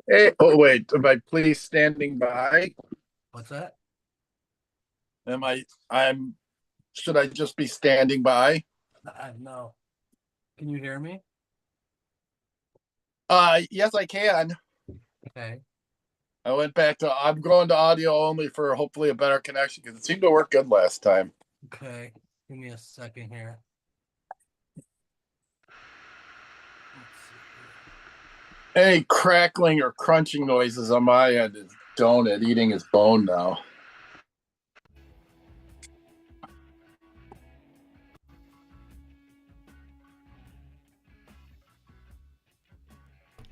Hey, oh wait, am I please standing by? What's that? Am I? I'm. Should I just be standing by? No. Can you hear me? Yes, I can. Okay. I went back to. I'm going to audio only for hopefully a better connection because it seemed to work good last time. Okay. Give me a second here. Let's see Any crackling or crunching noises on my end is Donut eating his bone now.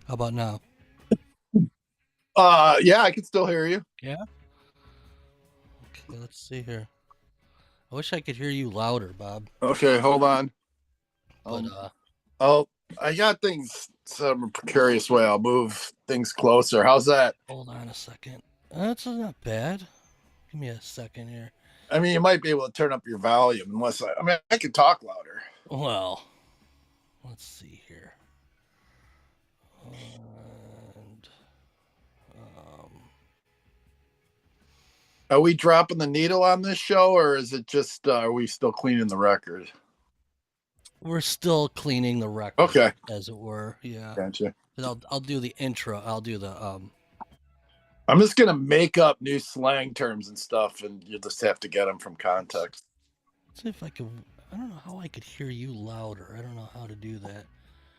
How about now? Yeah, I can still hear you. Yeah. Okay, let's see here. I wish I could hear you louder, Bob. Okay, hold on. But Oh, I got things some precarious way. I'll move things closer. How's that? hold on a second. That's not bad. Give me a second here. I mean, you might be able to turn up your volume unless I mean, I can talk louder. Well, let's see here. And Are we dropping the needle on this show, or is it just are we still cleaning the record? we're still cleaning the record, Okay, as it were. Yeah. gotcha. And I'll do the intro. I'll do the I'm just gonna make up new slang terms and stuff, and you'll just have to get them from context. let's see if I could. I don't know how I could hear you louder. I don't know how to do that.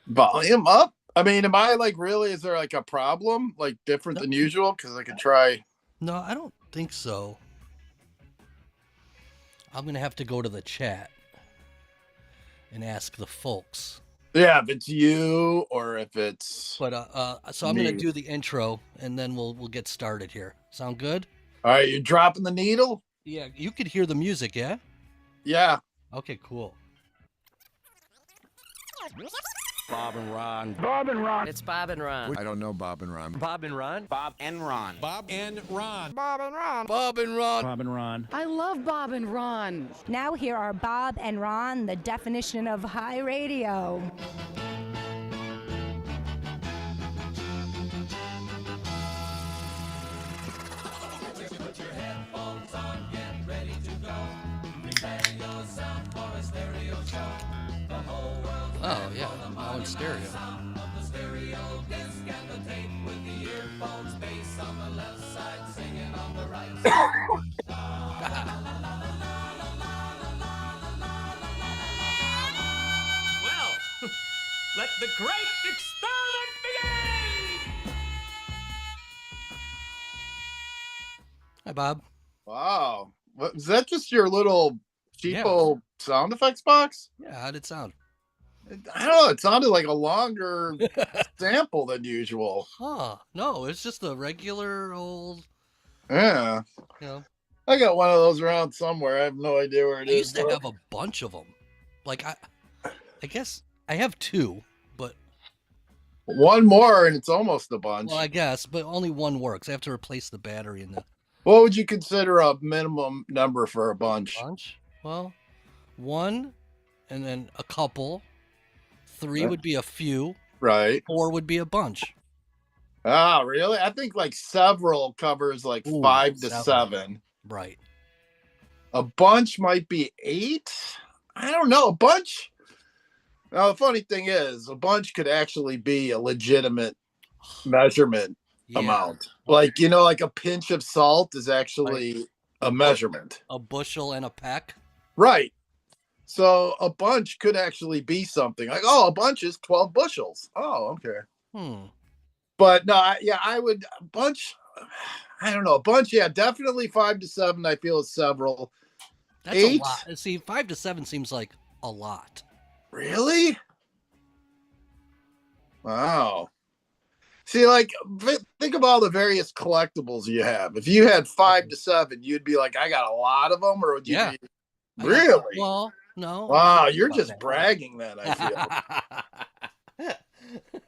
Volume up. I mean, am I like really? Is there like a problem, like different No, than usual? Because I could try. no, I don't think so. I'm gonna have to go to the chat and ask the folks. Yeah, if it's you or if it's But so I'm me. gonna do the intro and then we'll get started here. Sound good? All right, you're dropping the needle. Yeah, you could hear the music, yeah? Yeah. Okay, cool. Bob and Ron. Bob and Ron. It's Bob and Ron. I don't know Bob and Ron. Bob and Ron? Bob and Ron. Bob and Ron. Bob and Ron. Bob and Ron. Bob and Ron. I love Bob and Ron. Now here are Bob and Ron, the definition of high radio. Oh yeah, now in stereo. Well, let the great experiment begin! Hi, Bob. Wow. What, is that just your little Yeah. cheapo sound effects box? Yeah, how'd it sound? I don't know. It sounded like a longer sample than usual. Huh? No, it's just a regular old. Yeah. You know, I got one of those around somewhere. I have no idea where it I is. used to have a bunch of them. Like I guess I have two, but One more and it's almost a bunch. well, I guess, but only one works. I have to replace the battery in the What would you consider a minimum number for a bunch? bunch. Well, one, and then a couple. Three would be a few. Right. Four would be a bunch. Ah, really? I think like several covers like Ooh, 5 to seven. 7. Right. A bunch might be 8. I don't know. A bunch. Now, the funny thing is, a bunch could actually be a legitimate measurement Yeah. amount. Like, you know, like a pinch of salt is actually a measurement. A bushel and a peck. Right. So a bunch could actually be something like, oh, a bunch is 12 bushels. Oh, okay. But no, I would a bunch. I don't know. A bunch, yeah, definitely 5 to 7. I feel is several. That's 8? a lot. See, 5 to 7 seems like a lot. Really? Wow. See, like, think of all the various collectibles you have. If you had 5 to 7, you'd be like, I got a lot of them, or would you Yeah. be really? Well, no. Wow, you're just bragging then, I feel.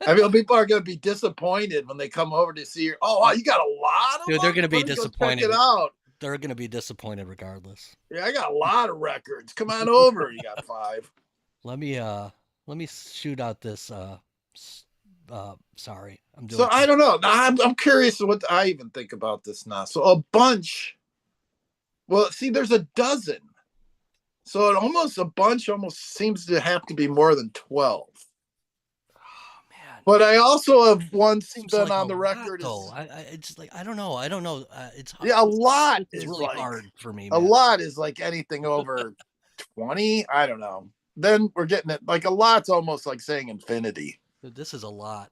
I mean, people are going to be disappointed when they come over to see you. Oh, wow, you got a lot of Dude, them? they're going to be Let me go disappointed. Check it out. They're going to be disappointed regardless. Yeah, I got a lot of records. Come on over. You got 5. Let me shoot out this Sorry, I'm doing. So I don't know. I'm curious what I even think about this now. So a bunch. Well, see, there's a dozen. So a bunch almost seems to have to be more than 12. Oh man. But I also have once Seems been like on a the lot, record though. It's like I don't know. It's hard. yeah, a lot This is is really like hard for me, a man. lot is like anything over 20. I don't know. Then we're getting it like a lot's almost like saying infinity. This is a lot,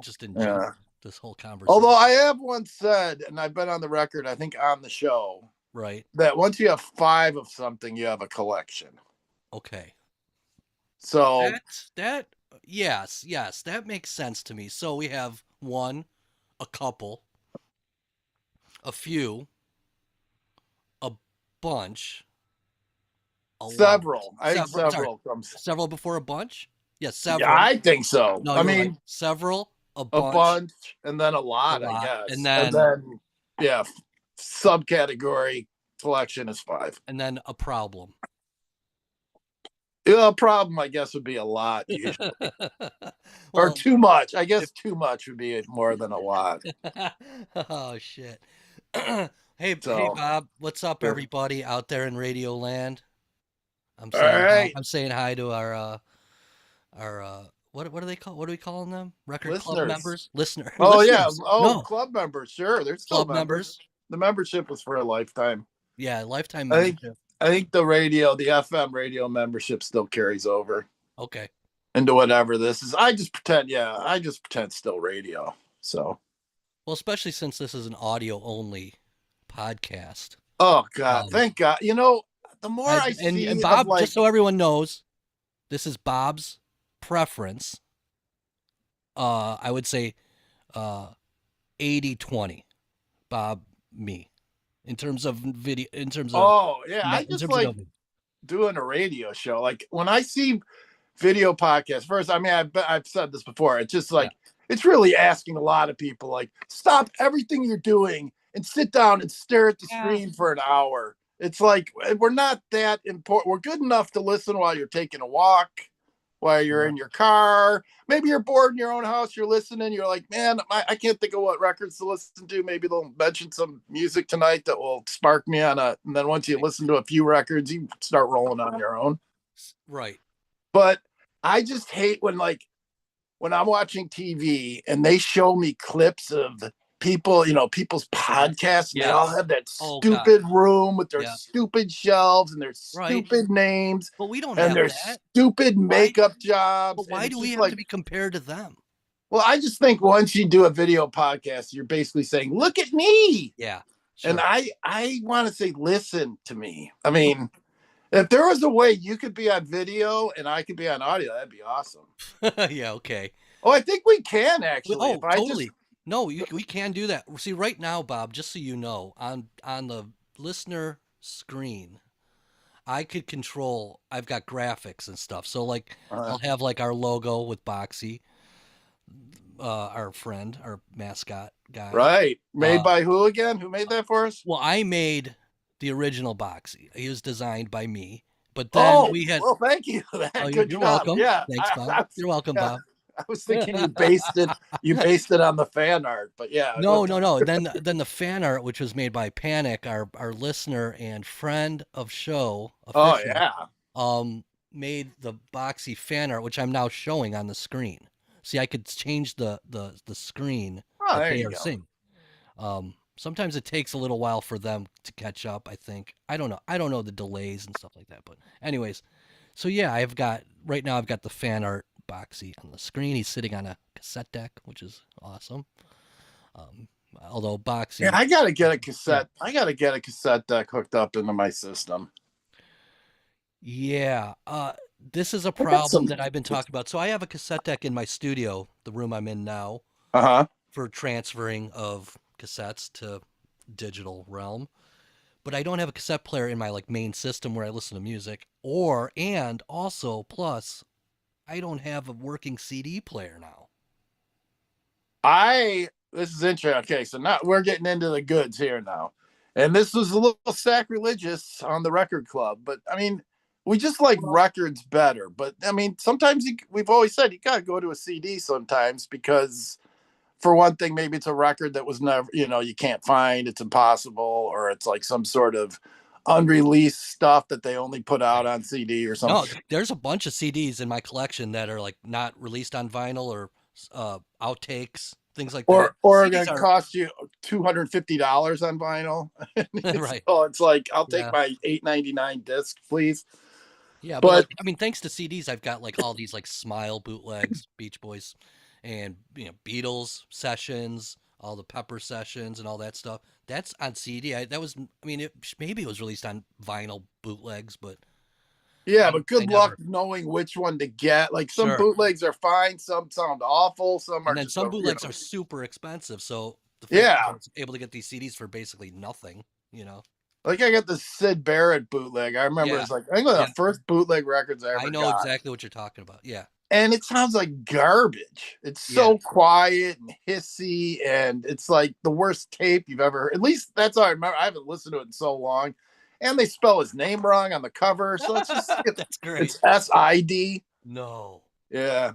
just in Yeah. general. This whole conversation. Although I have once said, and I've been on the record, I think on the show, right, that once you have 5 of something, you have a collection. okay. So That yes, that makes sense to me. So we have one, a couple, a few, a bunch, a several. lot. I think Sorry, several comes. several before a bunch. Yes, Yeah, several. I think so. No, I you're mean, right. Several, a a bunch, bunch, and then a lot, I guess. and And then then yeah, subcategory collection is 5. a problem. Yeah, a problem, I guess, would be a lot usually. Or Well, too much. I guess too much would be more than a lot. oh shit. Hey So Bob, what's up sure. everybody out there in Radio Land? I'm All saying right. I'm saying hi to our what do they call, what are we calling them? Record club Listeners. members? Listener. Oh listeners. yeah. Oh, No, club members. Sure. There's still club members. The membership was for a lifetime. Yeah, lifetime I think membership. I think the FM radio membership still carries over Okay. into whatever this is. I just pretend it's still radio. So Well, especially since this is an audio only podcast. oh God, thank God. You know, the more I see and Bob, of like just so everyone knows, this is Bob's preference. I would say 80-20. Bob, me. In terms of video, in terms of oh yeah, I just like of, doing a radio show. Like when I see video podcasts, first, I mean, I've said this before. It's just like it's really asking a lot of people, like, stop everything you're doing and sit down and stare at the screen for an hour. It's like we're not that important. We're good enough to listen while you're taking a walk, while you're in your car. Maybe you're bored in your own house. You're listening. You're like, man, I can't think of what records to listen to. Maybe they'll mention some music tonight that will spark me on a. And then once you listen to a few records, you start rolling on your own. Right. But I just hate when I'm watching TV and they show me clips of people, people's podcasts. And they all have that stupid room with their stupid shelves and their stupid names. But we don't and have their that. stupid makeup jobs. But why do we have to be compared to them? Well, I just think once you do a video podcast, you're basically saying, look at me. Yeah. Sure. And I want to say, listen to me. I mean, if there was a way you could be on video and I could be on audio, that'd be awesome. Yeah, okay. Oh, I think we can actually. Oh, totally. No, we can do that. See, right now, Bob, just so you know, on the listener screen, I could control. I've got graphics and stuff. So like, I'll have like our logo with Boxy, our friend, our mascot guy. Right. Made by who again? Who made that for us? Well, I made the original Boxy. He was designed by me. But then we had. Well, thank you. You're welcome. Yeah. Thanks, Bob. You're welcome, Bob. I was thinking you based it on the fan art, but yeah. No. Then the fan art, which was made by Panic, our listener and friend of show. Official, made the Boxy fan art, which I'm now showing on the screen. See, I could change the screen that they are seeing. Sometimes it takes a little while for them to catch up, I think. I don't know the delays and stuff like that. But anyways, so yeah, right now I've got the fan art Boxy on the screen. He's sitting on a cassette deck, which is awesome. Although Boxy, yeah, I gotta get a cassette. I gotta get a cassette deck hooked up into my system. Yeah, this is a problem that I've been talking about. So I have a cassette deck in my studio, the room I'm in now, for transferring of cassettes to digital realm. But I don't have a cassette player in my main system where I listen to music, and also plus I don't have a working CD player now. This is interesting. Okay, so now we're getting into the goods here now. And this was a little sacrilegious on the record club, but I mean, we just like records better. But I mean, sometimes we've always said you gotta go to a CD sometimes because, for one thing, maybe it's a record that was never, you can't find, it's impossible, or it's like some sort of unreleased stuff that they only put out on CD or something. No, there's a bunch of CDs in my collection that are like not released on vinyl or outtakes, things like that. Or it cost you $250 on vinyl. Right. So it's like, I'll take my $8.99 disc, please. Yeah, but like, I mean, thanks to CDs, I've got like all these like Smile bootlegs, Beach Boys, and Beatles sessions, all the Pepper sessions, and all that stuff. That's on CD. Maybe it was released on vinyl bootlegs, but yeah, but good luck knowing which one to get. Like some bootlegs are fine, some sound awful, some are. And then some bootlegs are super expensive. So I was able to get these CDs for basically nothing. Like I got the Syd Barrett bootleg. I remember it's like I think one of the first bootleg records I ever got. I know exactly what you're talking about. Yeah. And it sounds like garbage. It's so quiet and hissy, and it's like the worst tape you've ever heard. At least that's all I remember. I haven't listened to it in so long. And they spell his name wrong on the cover. So it's just that's great. It's SID. No. Yeah.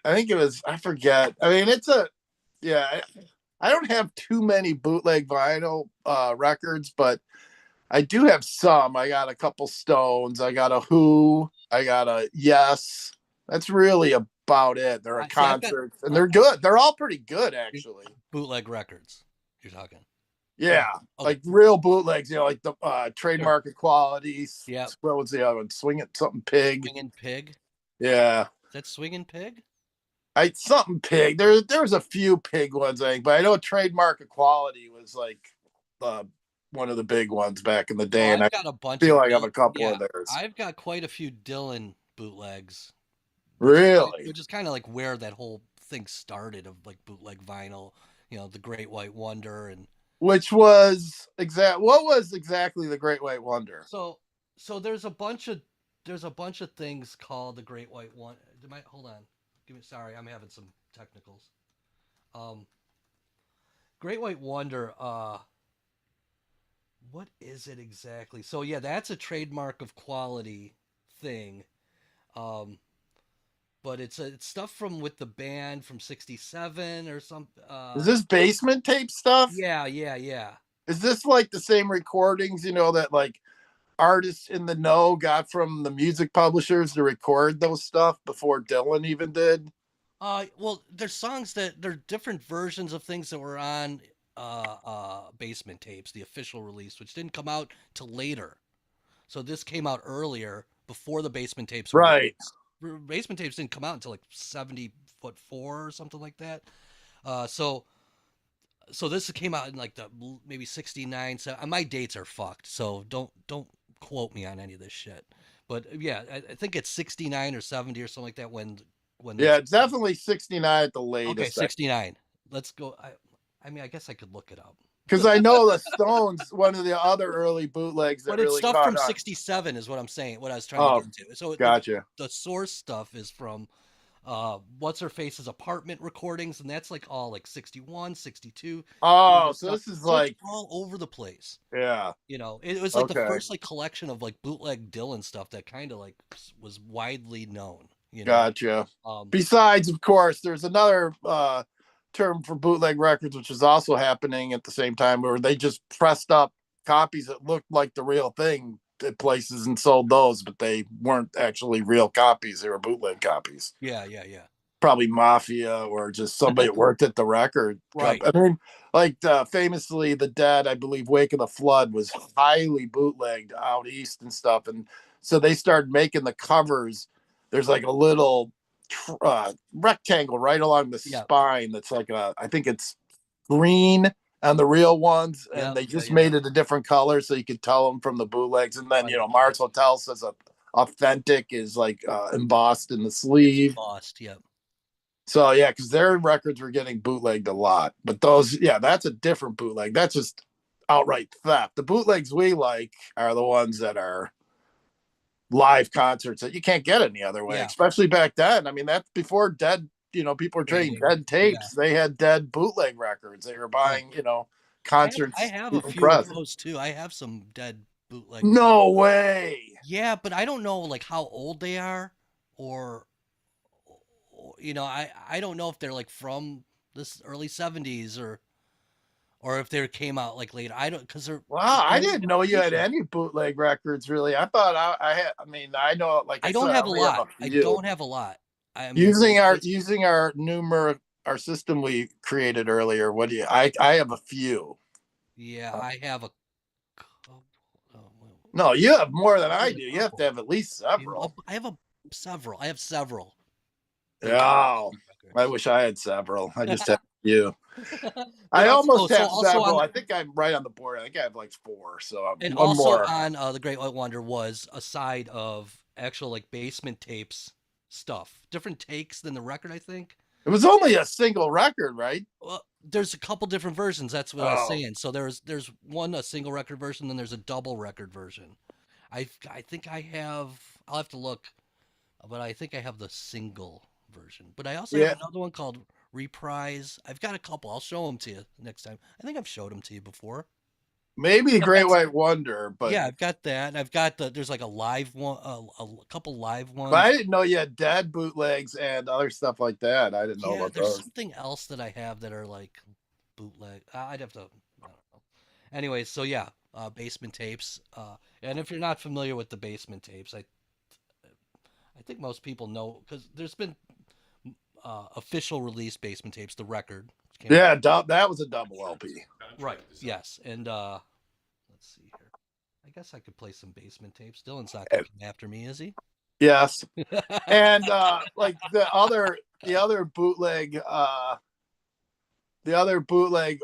I think it was, I forget. I mean, I don't have too many bootleg vinyl records, but I do have some. I got a couple Stones. I got a Who. I got a Yes. That's really about it. They're at concerts, and they're good. They're all pretty good, actually. Bootleg records, you're talking. Yeah, like real bootlegs, like the Trademark Equalities. Yeah. What was the other one? Swinging something Pig. Swinging Pig. Yeah. Is that Swinging Pig? Something Pig. There was a few Pig ones, I think, but I know Trademark Equality was like one of the big ones back in the day. I've and got a bunch. I feel like I have a couple of theirs. I've got quite a few Dylan bootlegs. Really? Which is kind of like where that whole thing started of like bootleg vinyl, the Great White Wonder and. Which was what was exactly the Great White Wonder? So there's a bunch of things called the Great White Wonder. Hold on. Sorry, I'm having some technicals. Great White Wonder, what is it exactly? So yeah, that's a trademark of quality thing. But it's stuff from with the band from '67 or something. Is this basement tape stuff? Yeah. Is this like the same recordings, that like artists in the know got from the music publishers to record those stuff before Dylan even did? Well, there's songs they're different versions of things that were on basement tapes, the official release, which didn't come out till later. So this came out earlier before the basement tapes were right. released. Basement tapes didn't come out until like 70 foot 4 or something like that. So this came out in like maybe 69. So my dates are fucked. So don't quote me on any of this shit. But yeah, I think it's 69 or 70 or something like that when it's definitely 69 at the latest. Okay, 69. Let's go. I mean, I guess I could look it up. Because I know the Stones, one of the other early bootlegs that but it's really stuff from '67 is what I'm saying. What I was trying to get to. So gotcha. The source stuff is from What's Her Face's apartment recordings, and that's like all like 61, 62. Oh, so this is like all over the place. Yeah. It was like the first like collection of like bootleg Dylan stuff that kind of like was widely known. Gotcha. Besides, of course, there's another term for bootleg records, which is also happening at the same time, where they just pressed up copies that looked like the real thing at places and sold those, but they weren't actually real copies. They were bootleg copies. Yeah. Probably mafia or just somebody that worked at the record. Right. I mean, like famously, The Dead, I believe Wake of the Flood was highly bootlegged out east and stuff. And so they started making the covers. There's like a little rectangle right along the spine that's like I think it's green on the real ones, and they just made it a different color so you could tell them from the bootlegs. And then Mars Hotel says authentic is like embossed in the sleeve. Embossed, yeah. So yeah, because their records were getting bootlegged a lot, but those, that's a different bootleg. That's just outright theft. The bootlegs we like are the ones that are live concerts that you can't get any other way, especially back then. I mean, that's before Dead, people were trading Dead tapes. They had Dead bootleg records. They were buying, concerts. I have a few of those too. I have some Dead bootleg. No way. Yeah, but I don't know like how old they are, or I don't know if they're like from this early '70s or if they came out like later. I don't because they're Wow, I new didn't know you had generation. any bootleg records. Really, I thought I had. I mean, I know, like I I said, don't I have a only have lot. a I few. don't have a lot. I mean, Using our numeric our system we created earlier. What do you? I have a few. yeah, I have a couple. No, you have more than I There's a do. You have to couple. have at least several. I have several. I have several. Yeah, I Records. wish I had several. I just have a few. But I almost so have also several. on I think I'm right on the board. I think I have like 4. So and one also more. on the Great White Wonder was a side of actual like basement tapes stuff, different takes than the record, I think. It was only a single record, right? Well, there's a couple different versions. That's what I was Oh, saying. So there's one a single record version, then there's a double record version. I think I have. I'll have to look, but I think I have the single version. But I also have yeah. another one called Reprise. I've got a couple. I'll show them to you next time. I think I've showed them to you before. Maybe the Yeah, Great White Wonder, but yeah, I've got that. And I've got there's like a live one, a couple live I ones. didn't know you had dead bootlegs and other stuff like that. I didn't know Yeah, about there's those. something else that I have that are like bootleg. I'd have to. I don't know. Anyways, so yeah, basement tapes. And if you're not familiar with the basement tapes, I think most people know because there's been official release basement tapes. The record came out. Yeah, that was a double LP. Right. Yes. And let's see here. I guess I could play some basement tapes. Dylan's not gonna come after me, is he? Yes. And like the other bootleg a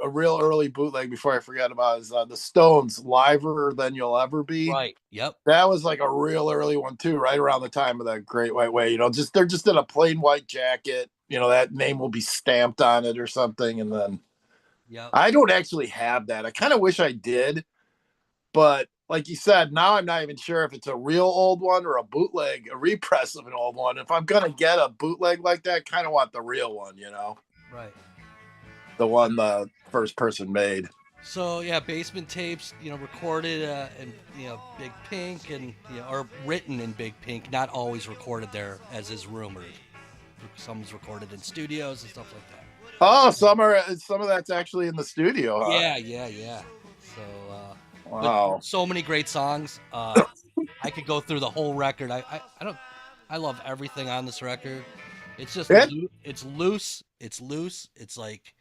real early bootleg before I forget about is the Stones Liver Than You'll Ever Be. Right. Yep. That was like a real early one too, right around the time of the Great White Way. They're just in a plain white jacket. That name will be stamped on it or something. And then I don't actually have that. I kind of wish I did, but like you said, now I'm not even sure if it's a real old one or a bootleg, a repress of an old one. If I'm gonna get a bootleg like that, I kind of want the real one, Right. the one the first person made. So yeah, basement tapes, recorded in Big Pink and or written in Big Pink, not always recorded there as is rumored. Some's recorded in studios and stuff like that. Oh, some of that's actually in the studio. Huh? Yeah. So wow, so many great songs. I could go through the whole record. I love everything on this record. It's just it's loose. It's like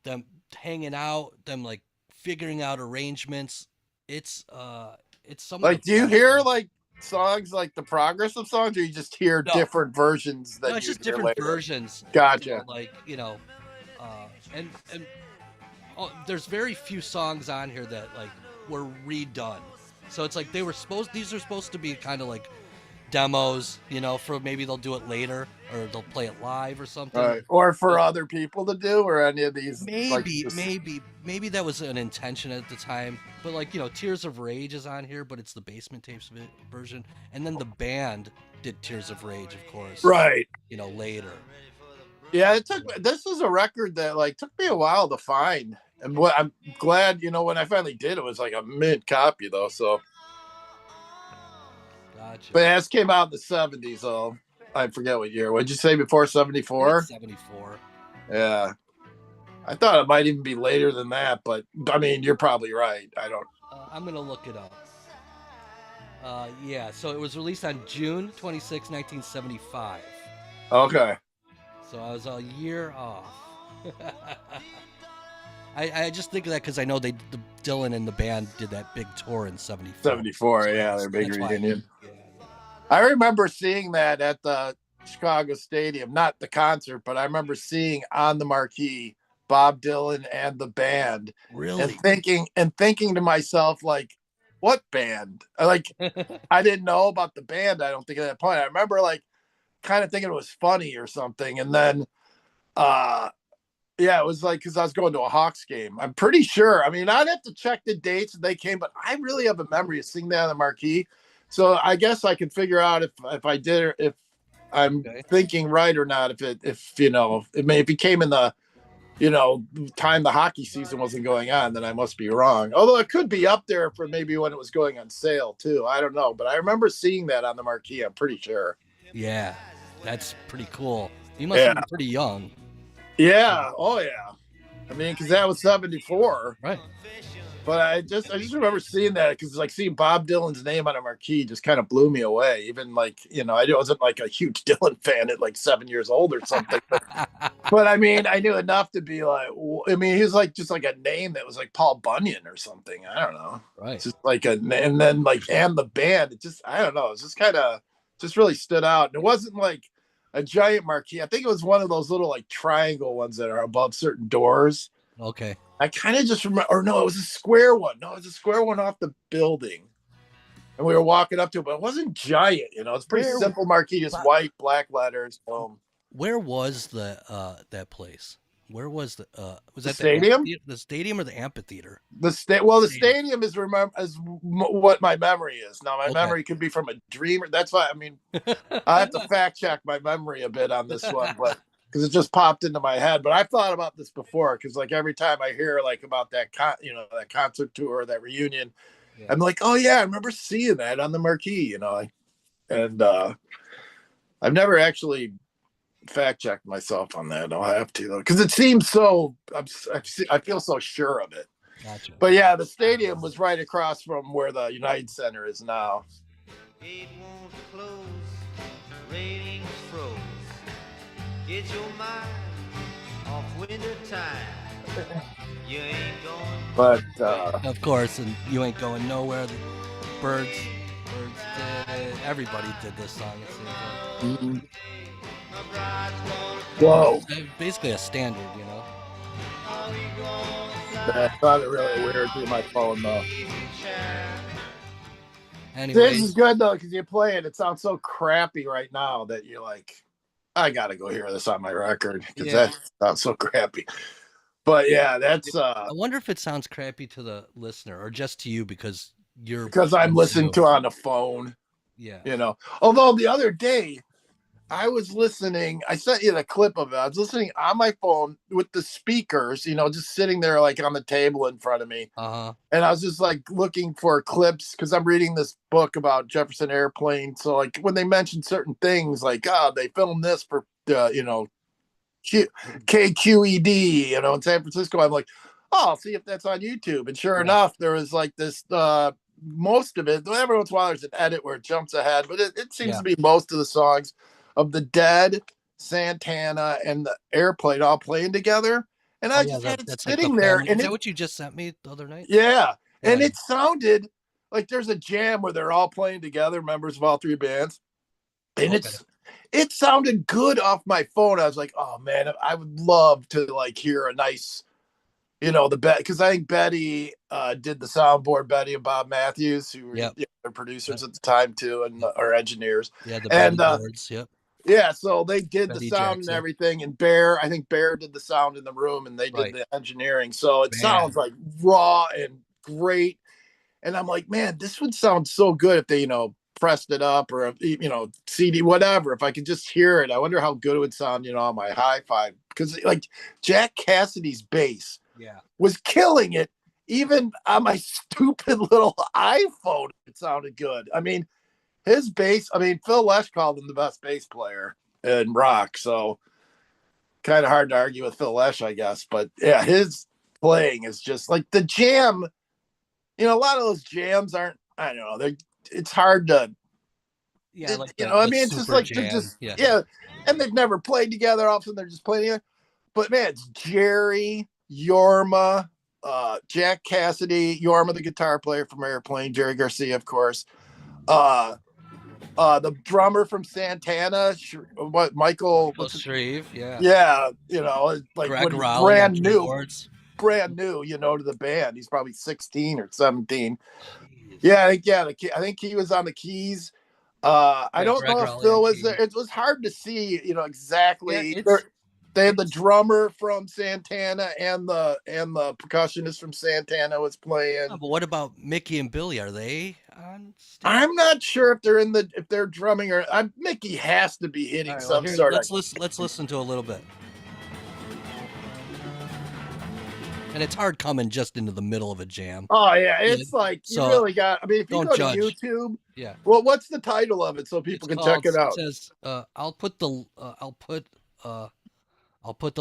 them hanging out, them like figuring out arrangements. It's some like do you hear like songs like the progressive songs, or you just hear different versions that it's you just hear different later? versions. Gotcha. And there's very few songs on here that like were redone. So it's like these are supposed to be kind of like demos, for maybe they'll do it later or they'll play it live or something. Right. Or for other people to do, or any of these. Maybe that was an intention at the time. But like, Tears of Rage is on here, but it's the basement tapes version. And then the band did Tears of Rage, of course. Right. Later. Yeah, this is a record that like took me a while to find. And what I'm glad, when I finally did, it was like a mint copy though. So gotcha. But this came out in the 70s, so I forget what year. What'd you say before 74? 74. Yeah. I thought it might even be later than that, but I mean, you're probably right. I don't. I'm going to look it up. Yeah, so it was released on June 26, 1975. Okay. So I was a year off. I just think of that because I know Dylan and the band did that big tour in 74. 74, so yeah, their big reunion. I remember seeing that at the Chicago Stadium, not the concert, but I remember seeing on the marquee Bob Dylan and the band. Really? And thinking to myself, like, what band? Like, I didn't know about the band, I don't think, at that point. I remember like kind of thinking it was funny or something. And then yeah, it was like because I was going to a Hawks game. I'm pretty sure. I mean, I'd have to check the dates that they came, but I really have a memory of seeing that on the marquee. So I guess I can figure out if I did, or if I'm thinking right or not. If it came in the time the hockey season wasn't going on, then I must be wrong. Although it could be up there for maybe when it was going on sale too. I don't know, but I remember seeing that on the marquee. I'm pretty sure. Yeah, that's pretty cool. You must have been pretty young. Yeah. Oh yeah. I mean, because that was 74. Right. But I just remember seeing that because like seeing Bob Dylan's name on a marquee just kind of blew me away. Even like, I wasn't like a huge Dylan fan at like 7 years old or something. But I mean, I knew enough to be like, he was like just like a name that was like Paul Bunyan or something. I don't know. Right. Just like and then like, and the band, it just, I don't know. It's just kind of just really stood out. And it wasn't like a giant marquee. I think it was one of those little like triangle ones that are above certain doors. Okay. I kind of just remember, or no, it was a square one. No, it was a square one off the building. And we were walking up to it, but it wasn't giant, It's pretty simple marquee, just white, black letters. Where was that place? Where was was that stadium? The stadium or the amphitheater? The stadium is what my memory is. Now my memory could be from a dream. That's why, I have to fact check my memory a bit on this one, but because it just popped into my head. But I've thought about this before, because like every time I hear like about that that concert tour, that reunion, I'm like, oh yeah, I remember seeing that on the marquee, and I've never actually fact checked myself on that. I'll have to though, because it seems so. I feel so sure of it. Gotcha. But yeah, the stadium was right across from where the United Center is now. It won't close. Ratings froze. Get your mind off winter time. You ain't going. But of course, and you ain't going nowhere. The Birds did. Everybody did this song. It seems like. Whoa! It's basically a standard, I thought it really weird through my phone though. Anyways. This is good though, because you play it. It sounds so crappy right now that you're like, I gotta go hear this on my record because that sounds so crappy. But yeah, that's. I wonder if it sounds crappy to the listener or just to you because I'm listening to it on the phone. Yeah. Although the other day I was listening, I sent you the clip of it. I was listening on my phone with the speakers, just sitting there like on the table in front of me. Uh-huh. And I was just like looking for clips because I'm reading this book about Jefferson Airplane. So like when they mention certain things, like, they filmed this for, KQED, in San Francisco. I'm like, I'll see if that's on YouTube. And sure enough, there was like this, most of it, every once in a while there's an edit where it jumps ahead, but it seems to be most of the songs of the Dead, Santana, and the Airplane all playing together. And I just had it sitting like there. And is that what you just sent me the other night? Yeah. And it sounded like there's a jam where they're all playing together, members of all three bands. And it sounded good off my phone. I was like, oh man, I would love to like hear a nice, because I think Betty did the soundboard, Betty and Bob Matthews, who were their producers at the time too, and our engineers. Yeah, the boards. Yep. Yeah, so they did the sound and everything, and I think Bear did the sound in the room, and they did the engineering. So it sounds like raw and great. And I'm like, man, this would sound so good if they, pressed it up or, CD, whatever. If I could just hear it, I wonder how good it would sound, on my hi-fi. Because like Jack Cassidy's bass was killing it. Even on my stupid little iPhone, it sounded good. His bass, Phil Lesh called him the best bass player in rock, so kind of hard to argue with Phil Lesh, I guess. But yeah, his playing is just like the jam. A lot of those jams aren't, I don't know, it's hard to, like it's just like, jam. And they've never played together. All of a sudden they're just playing together. But man, it's Jerry, Yorma, Jack Cassidy, Yorma, the guitar player from Airplane, Jerry Garcia, of course. The drummer from Santana, Michael Shreve, like Greg when Rowley, brand new, to the band. He's probably 16 or 17. Yeah, I think he was on the keys. I don't know if Phil was there. It was hard to see, exactly. They had the drummer from Santana and the percussionist from Santana was playing. But what about Mickey and Billy? Are they on stage? I'm not sure if they're drumming or Mickey has to be hitting some sort of. Let's listen to a little bit. And it's hard coming just into the middle of a jam. Oh yeah, it's like you really got. I mean, if you go judge. to YouTube, yeah. Well, what's the title of it so people can check it out? It says, I'll put the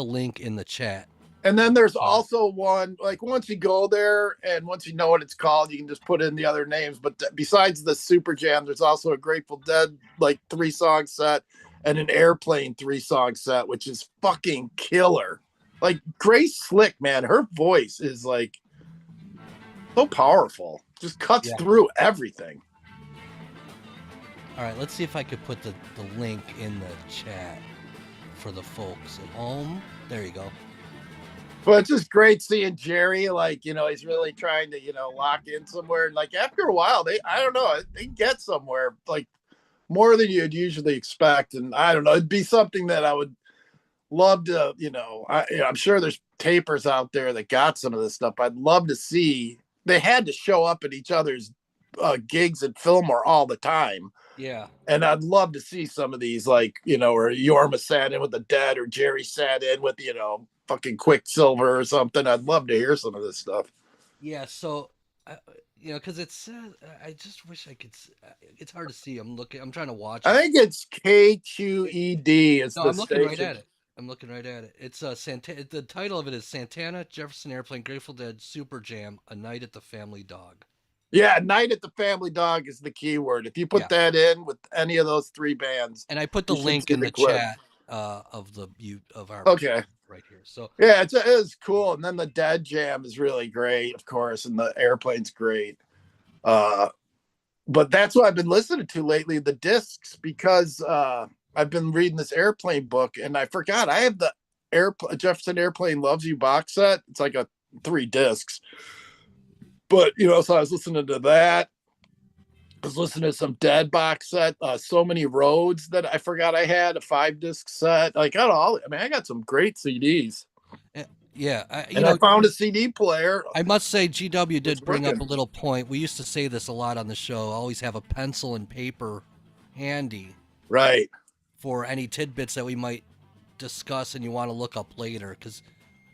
link in the chat. And then there's also one, like once you go there and once you know what it's called, you can just put in the other names. But besides the Super Jam, there's also a Grateful Dead like 3-song set and an Airplane 3-song set, which is fucking killer. Like Grace Slick, man, her voice is like so powerful. Just cuts through everything. All right, let's see if I could put the link in the chat for the folks at home. There you go. But it's just great seeing Jerry, like, you know, he's really trying to, you know, lock in somewhere. And like after a while, I don't know, they get somewhere like more than you'd usually expect. And I don't know, it'd be something that I would love to, you know, I'm sure there's tapers out there that got some of this stuff. I'd love to see. They had to show up at each other's gigs at Fillmore all the time. Yeah. And I'd love to see some of these, like, you know, where Yorma sat in with the Dead or Jerry sat in with, you know, fucking Quicksilver or something. I'd love to hear some of this stuff. Yeah. So, you know, because it says, I just wish I could, it's hard to see. I'm trying to watch it. I think it's KQED. It's I'm looking right at it. It's the title of it is Santana, Jefferson Airplane, Grateful Dead, Super Jam, A Night at the Family Dog. Yeah, Night at the Family Dog is the key word. If you put that in with any of those 3 bands. And I put the link in the chat of our right here. So yeah, it is cool. And then the Dead Jam is really great, of course, and the Airplane's great. But that's what I've been listening to lately, the discs, because I've been reading this Airplane book, and I forgot I have the Jefferson Airplane Loves You box set. It's like 3 discs. But, you know, so I was listening to that. I was listening to some Dead box set. So Many Roads that I forgot I had, a 5-disc set. I got some great CDs. Yeah. I found a CD player. I must say, GW did bring up a little point. We used to say this a lot on the show. Always have a pencil and paper handy. Right. For any tidbits that we might discuss and you want to look up later. Because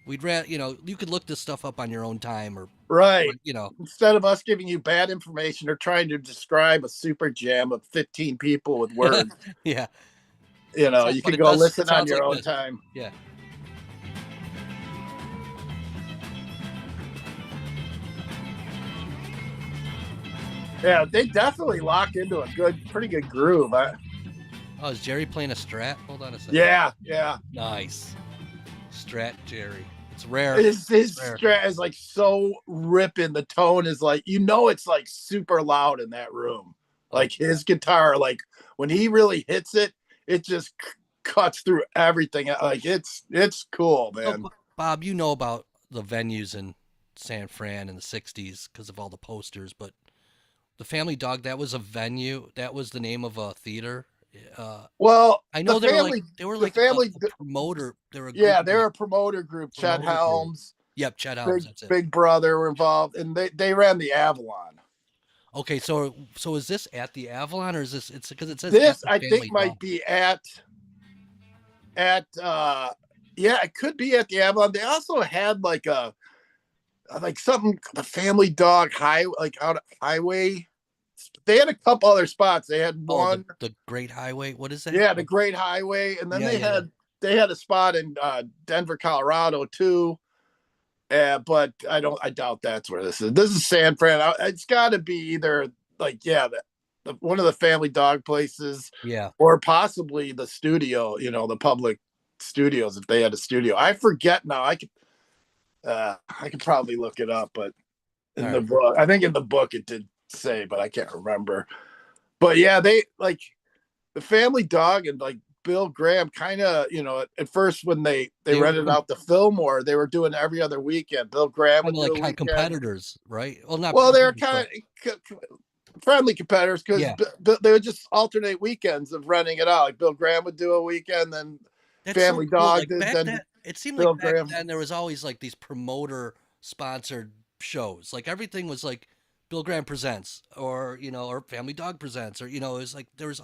we'd rather, you know, you could look this stuff up on your own time or, you know, instead of us giving you bad information or trying to describe a super jam of 15 people with words. Yeah. You know, you can go listen on your own time. Yeah. Yeah, they definitely lock into a pretty good groove. Oh, is Jerry playing a Strat? Hold on a second. Yeah. Nice. Strat Jerry. It's rare. His Strat is like so ripping. The tone is like, you know, it's like super loud in that room. Like his guitar, like when he really hits it, it just cuts through everything. Like it's cool, man. So, Bob, you know about the venues in San Fran in the 60s because of all the posters, but the Family Dog, that was a venue. That was the name of a theater. Well, I know they were like a promoter. They're a promoter group. Chet Helms. Yep, Chet Helms. That's it. Big Brother were involved, and they ran the Avalon. Okay, so is this at the Avalon, or is this? It's because it says this. I think might be at. It could be at the Avalon. They also had like something, the Family Dog highway. They had a couple other spots. They had one, the Great Highway. What is that? Yeah, the Great Highway, and then they had a spot in Denver, Colorado too. But I doubt that's where this is. This is San Fran. It's got to be either one of the Family Dog places, or possibly the studio. You know, the public studios if they had a studio. I forget now. I could probably look it up, but in the book, I think in the book it did say, but I can't remember. But yeah, they like the Family Dog and like Bill Graham kind of, you know, at first when they rented out the Fillmore, they were doing every other weekend. Bill Graham would do like competitors, right? Well, they were kind of friendly competitors because they would just alternate weekends of renting it out. Like Bill Graham would do a weekend, then Family Dog did. Then it seemed like back then there was always like these promoter sponsored shows. Like everything was like Bill Graham presents, or you know, or Family Dog presents, or you know, it was like there was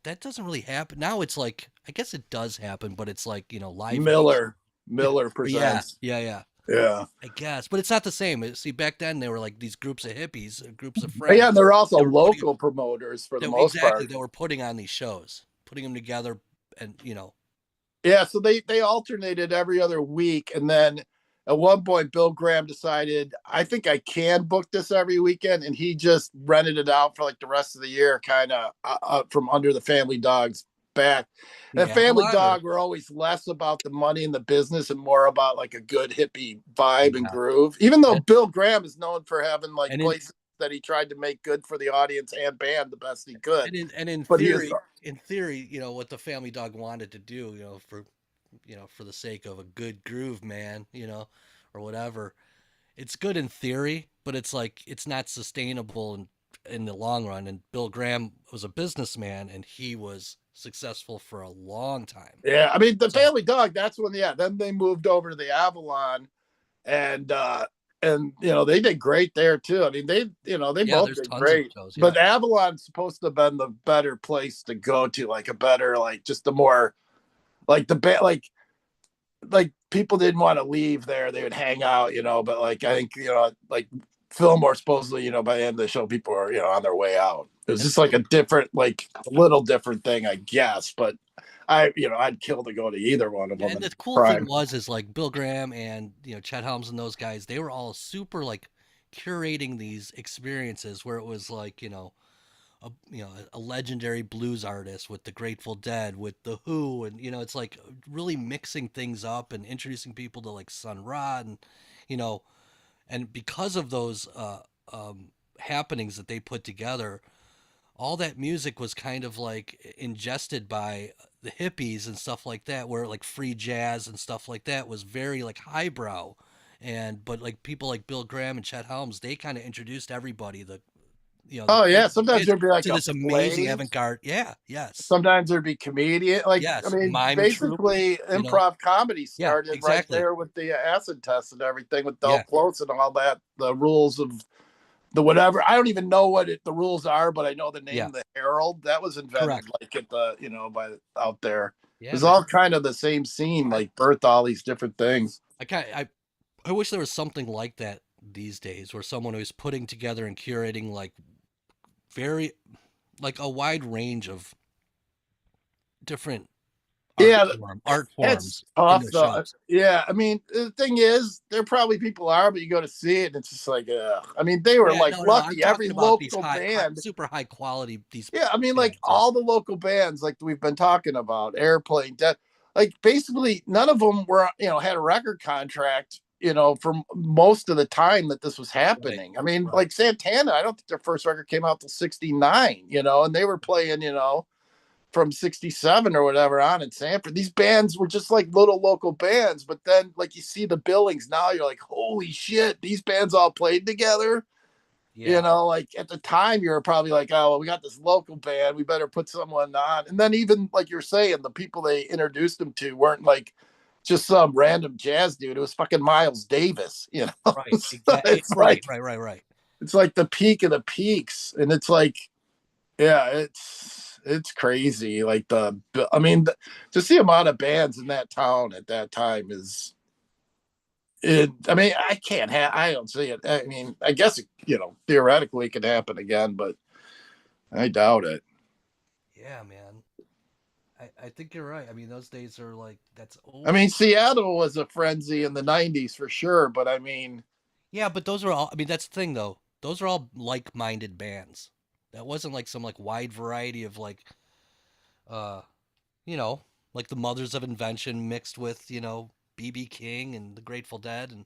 that doesn't really happen now. It's like I guess it does happen, but it's like, you know, live. Miller presents. Yeah. Yeah. I guess, but it's not the same. See, back then they were like these groups of hippies, groups of But friends. yeah, they're also that were local promoters for the most exactly, part. that were putting on these shows, putting them together, and Yeah, so they alternated every other week, and then at one point Bill Graham decided, I think I can book this every weekend, and he just rented it out for like the rest of the year, kind of from under the Family Dog's back. And Family Dog were always less about the money in the business and more about like a good hippie vibe and groove. Even though Bill Graham is known for having like places that he tried to make good for the audience and band the best he could. And in theory, you know, what the Family Dog wanted to do, you know, for the sake of a good groove, man, you know, or whatever. It's good in theory, but it's like it's not sustainable in the long run. And Bill Graham was a businessman, and he was successful for a long time. Yeah, I mean the Family Dog. That's when then they moved over to the Avalon, and you know they did great there too. I mean they both did great. Shows, but Avalon's supposed to have been the better place to go to, like a better, like just the more like the like people didn't want to leave there. They would hang out, you know. But like I think like Fillmore supposedly, by the end of the show, people are on their way out. It was just like a different, like a little different thing, I guess. But I'd kill to go to either one of them. And the cool thing is like Bill Graham and Chet Helms and those guys, they were all super like curating these experiences where it was like a legendary blues artist with the Grateful Dead, with the Who, and it's like really mixing things up and introducing people to like Sun Ra, and because of those happenings that they put together, all that music was kind of like ingested by the hippies and stuff like that, where like free jazz and stuff like that was very like highbrow. But like people like Bill Graham and Chet Helms, they kind of introduced everybody sometimes there'd be like to this amazing avant-garde. Yes. Sometimes there'd be comedian, like I mean, basically improv comedy started right there with the acid test and everything, with Del Close and all that. The rules of the whatever, I don't even know what the rules are, but I know the name, the Herald, that was invented like at the by out there. It was all kind of the same scene, like birthed all these different things. I wish there was something like that these days, where someone who's putting together and curating like very like a wide range of different art forms. Tough, though. Yeah, I mean, the thing is, there probably people are, but you go to see it, and it's just like, I mean, they were lucky. Every local band, super high quality. I mean, like all the local bands, like we've been talking about, Airplane, like basically none of them were, had a record contract, for most of the time that this was happening. Right. I mean, like Santana, I don't think their first record came out till '69, and they were playing, from 67 or whatever on in Sanford. These bands were just like little local bands, but then like you see the billings now, you're like, holy shit, these bands all played together. Like at the time you're probably like, oh, well, we got this local band, we better put someone on. And then even like you're saying, the people they introduced them to weren't like just some random jazz dude. It was fucking Miles Davis, Right. Exactly. Right. It's like the peak of the peaks. And it's like, it's crazy. Like to see the amount of bands in that town at that time I mean, I don't see it. I mean, I guess, theoretically it could happen again, but I doubt it. Yeah, man. I think you're right. I mean, those days are like, that's old. I mean, Seattle was a frenzy in the 90s for sure, but I mean. Yeah, but those are all, I mean, that's the thing though. Those are all like-minded bands. That wasn't like some like wide variety of like, like the Mothers of Invention mixed with, B.B. King and the Grateful Dead, and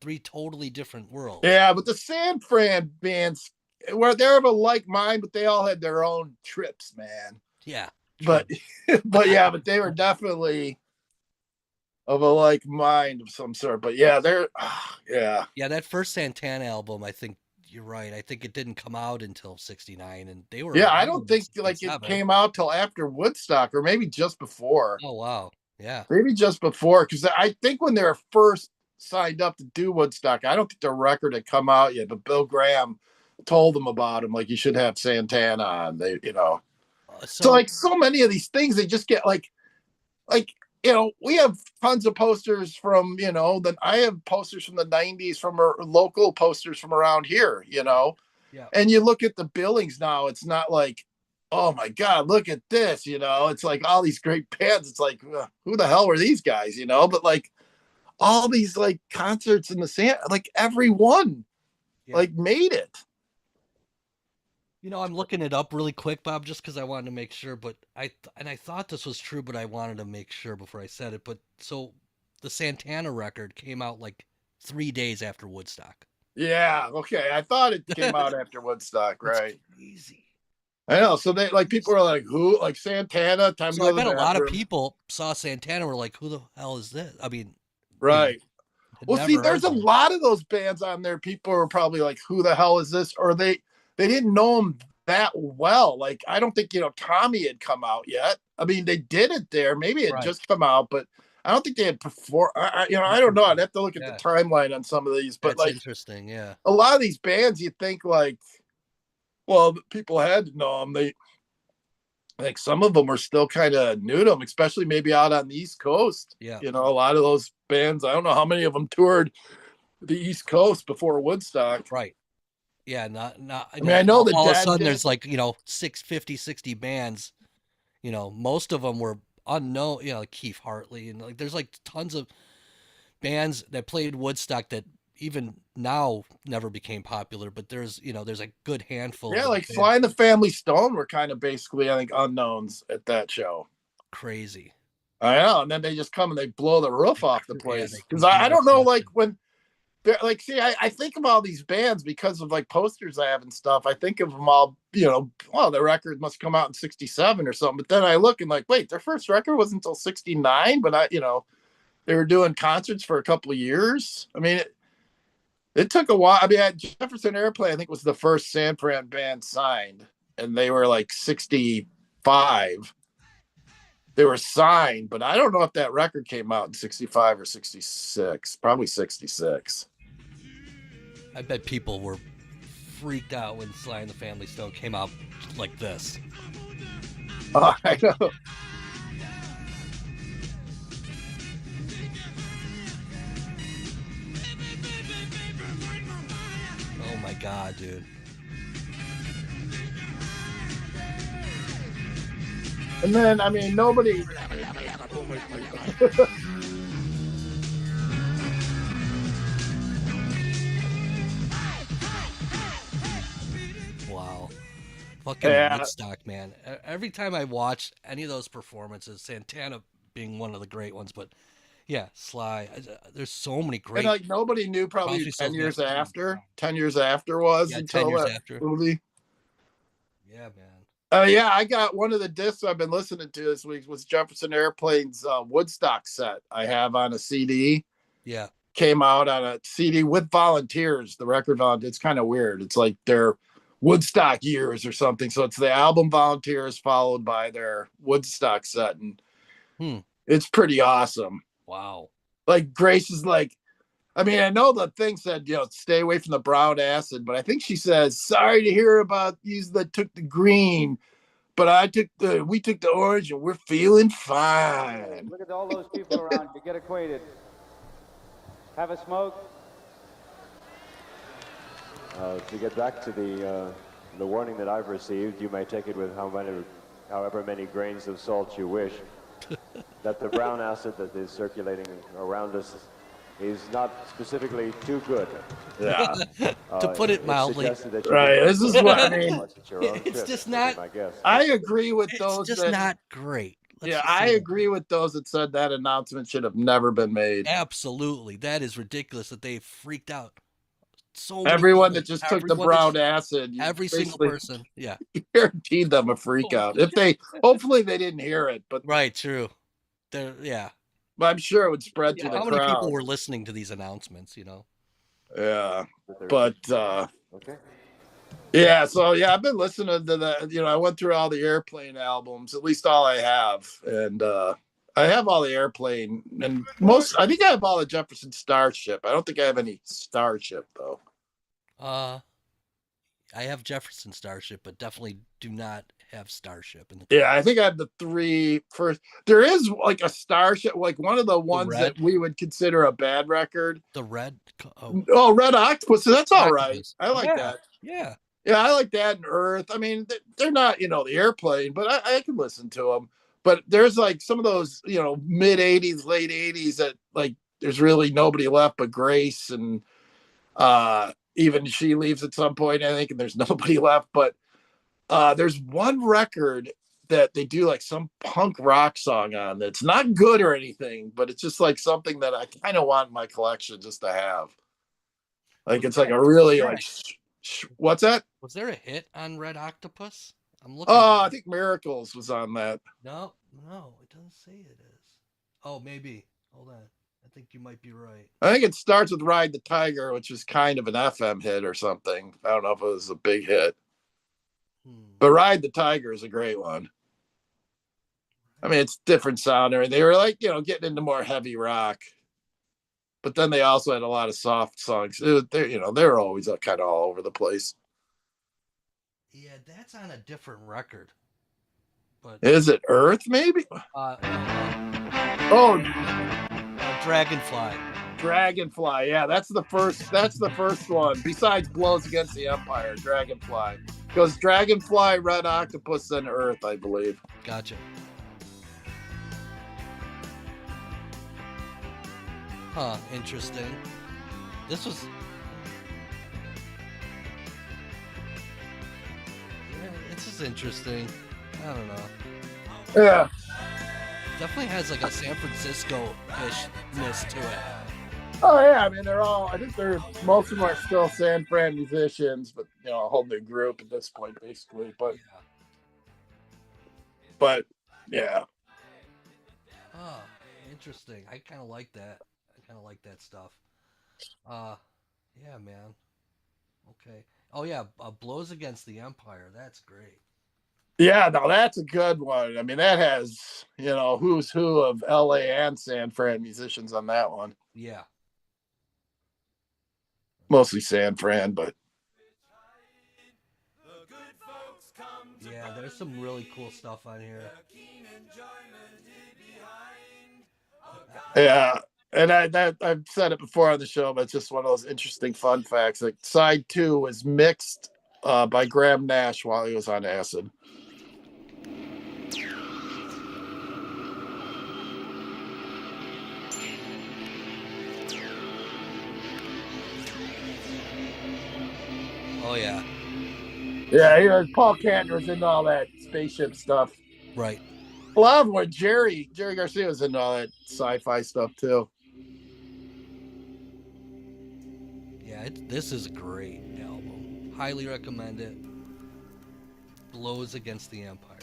three totally different worlds. Yeah, but the San Fran bands were they're of a like mind, but they all had their own trips, man. Yeah. But but they were definitely of a like mind of some sort. But that first Santana album, I think you're right. I think it didn't come out until '69, and they were. Yeah, I don't think like it came out till after Woodstock, or maybe just before. Oh wow, yeah, maybe just before, because I think when they were first signed up to do Woodstock, I don't think the record had come out yet. But Bill Graham told them about him, like you should have Santana on. They, so like so many of these things, they just get like we have tons of posters from, I have posters from the 90s from our local posters from around here, Yeah. And you look at the billings now, it's not like, oh my God, look at this, it's like all these great bands. It's like, who the hell were these guys, But like all these like concerts in the sand, like everyone like made it. I'm looking it up really quick, Bob, just because I wanted to make sure. But I thought this was true, but I wanted to make sure before I said it. But so the Santana record came out like 3 days after Woodstock. Yeah. Okay. I thought it came out after Woodstock, right? That's crazy. I know. So they like people are like, who? Like Santana? Time to go I to the bet a lot of bathroom. people saw Santana and were like, who the hell is this? I mean, right. Well, see, there's a them. lot of those bands on there. People are probably like, who the hell is this? Or they didn't know them that well. Like, I don't think, Tommy had come out yet. I mean, they did it there. Maybe it had just come out, but I don't think they had performed. I don't know. I'd have to look at the timeline on some of these. But that's like, interesting. Yeah. A lot of these bands, you think like, well, people had to know them. Like some of them were still kind of new to them, especially maybe out on the East Coast. Yeah. A lot of those bands, I don't know how many of them toured the East Coast before Woodstock. Right. Yeah. I mean, I know that all of a sudden there's like, 60 bands, most of them were unknown, like Keith Hartley. And like, there's like tons of bands that played Woodstock that even now never became popular, but there's a good handful. Yeah, like Sly and the Family Stone were kind of basically, I think, unknowns at that show. Crazy. I know, and then they just come and they blow the roof off the place. Because I don't know, like when they're like, see, I think of all these bands because of like posters I have and stuff. I think of them all, well, the record must come out in '67 or something. But then I look and like, wait, their first record wasn't until '69, but they were doing concerts for a couple of years. I mean, it took a while. I mean, Jefferson Airplane, I think, was the first San Fran band signed, and they were like 65. They were signed, but I don't know if that record came out in 65 or 66. Probably 66. I bet people were freaked out when Sly and the Family Stone came out like this. Oh, I know. Oh my God, dude. And then, I mean, nobody. Wow. Fucking Woodstock, man. Every time I watch any of those performances, Santana being one of the great ones, but yeah, Sly. There's so many great. And like nobody knew probably 10 years after. 10 years after was until that movie. Yeah, man. Yeah, I got one of the discs I've been listening to this week was Jefferson Airplane's Woodstock set. I have on a CD. Yeah. Came out on a CD with volunteers. The record volunteers. It's kind of weird. It's like their Woodstock years or something. So it's the album volunteers followed by their Woodstock set, and it's pretty awesome. Wow. Like Grace is like, I mean, I know the thing said, stay away from the brown acid, but I think she says, sorry to hear about you that took the green, but we took the orange and we're feeling fine. Look at all those people around you. Get acquainted. Have a smoke. To get back to the warning that I've received, you may take it with however many grains of salt you wish, that the brown acid that is circulating around us is not specifically too good. Yeah. To put it mildly. Right. This is what I mean. It's just not. I agree with those. It's just not great. I agree with those that said that announcement should have never been made. Absolutely. That is ridiculous that they freaked out. So everyone that just took the brown acid. Every single person. Yeah. Guaranteed them a freak out. Hopefully they didn't hear it. But right. True. Yeah. But I'm sure it would spread to the crowd. How many people were listening to these announcements, Yeah. But, okay. Yeah, so I've been listening to the, I went through all the Airplane albums, at least all I have. And I have all the Airplane and I think I have all the Jefferson Starship. I don't think I have any Starship though. I have Jefferson Starship, but definitely do not have Starship in the. Yeah, I think I have the 3 first. There is like a Starship, like one of the ones that we would consider a bad record. The Red. Oh, Red Octopus. So that's all right. I like that. Yeah. Yeah, I like that and Earth. I mean, they're not, the airplane, but I can listen to them. But there's like some of those, mid 80s, late 80s that like there's really nobody left but Grace, and even she leaves at some point, I think, and there's nobody left. But there's one record that they do like some punk rock song on that's not good or anything, but it's just like something that I kind of want in my collection just to have. Like it's like a really like. What's that? Was there a hit on Red Octopus? I'm looking. Oh, I think Miracles was on that. No, it doesn't say it is. Oh, maybe. Hold on. I think you might be right. I think it starts with Ride the Tiger, which is kind of an FM hit or something. I don't know if it was a big hit. But Ride the Tiger is a great one. I mean, it's different sound. They were like, getting into more heavy rock. But then they also had a lot of soft songs. They're always kind of all over the place. Yeah, that's on a different record. But is it Earth? Maybe. Dragonfly. Dragonfly. Yeah, that's the first one. Besides Blows Against the Empire, Dragonfly. Goes Dragonfly, Red Octopus, then Earth, I believe. Gotcha. Huh, interesting. This was... Yeah, this is interesting. I don't know. Yeah. Definitely has like a San Francisco-ish-ness to it. Oh, yeah. I mean, I think most of them are still San Fran musicians, but, a whole new group at this point, basically. But yeah. Oh, interesting. I kind of like that. I like that stuff. Yeah, man. Okay. Oh yeah, Blows Against the Empire. That's great. Yeah, no, that's a good one. I mean, that has who's who of LA and San Fran musicians on that one. Yeah. Mostly San Fran, but yeah, there's some really cool stuff on here. Yeah. And I've said it before on the show, but it's just one of those interesting fun facts. Like side 2 was mixed by Graham Nash while he was on acid. Oh yeah. Yeah, Paul Kantner was into all that spaceship stuff. Right. A lot of them were Jerry Garcia was into all that sci-fi stuff too. Yeah, this is a great album. Highly recommend it. Blows Against the Empire.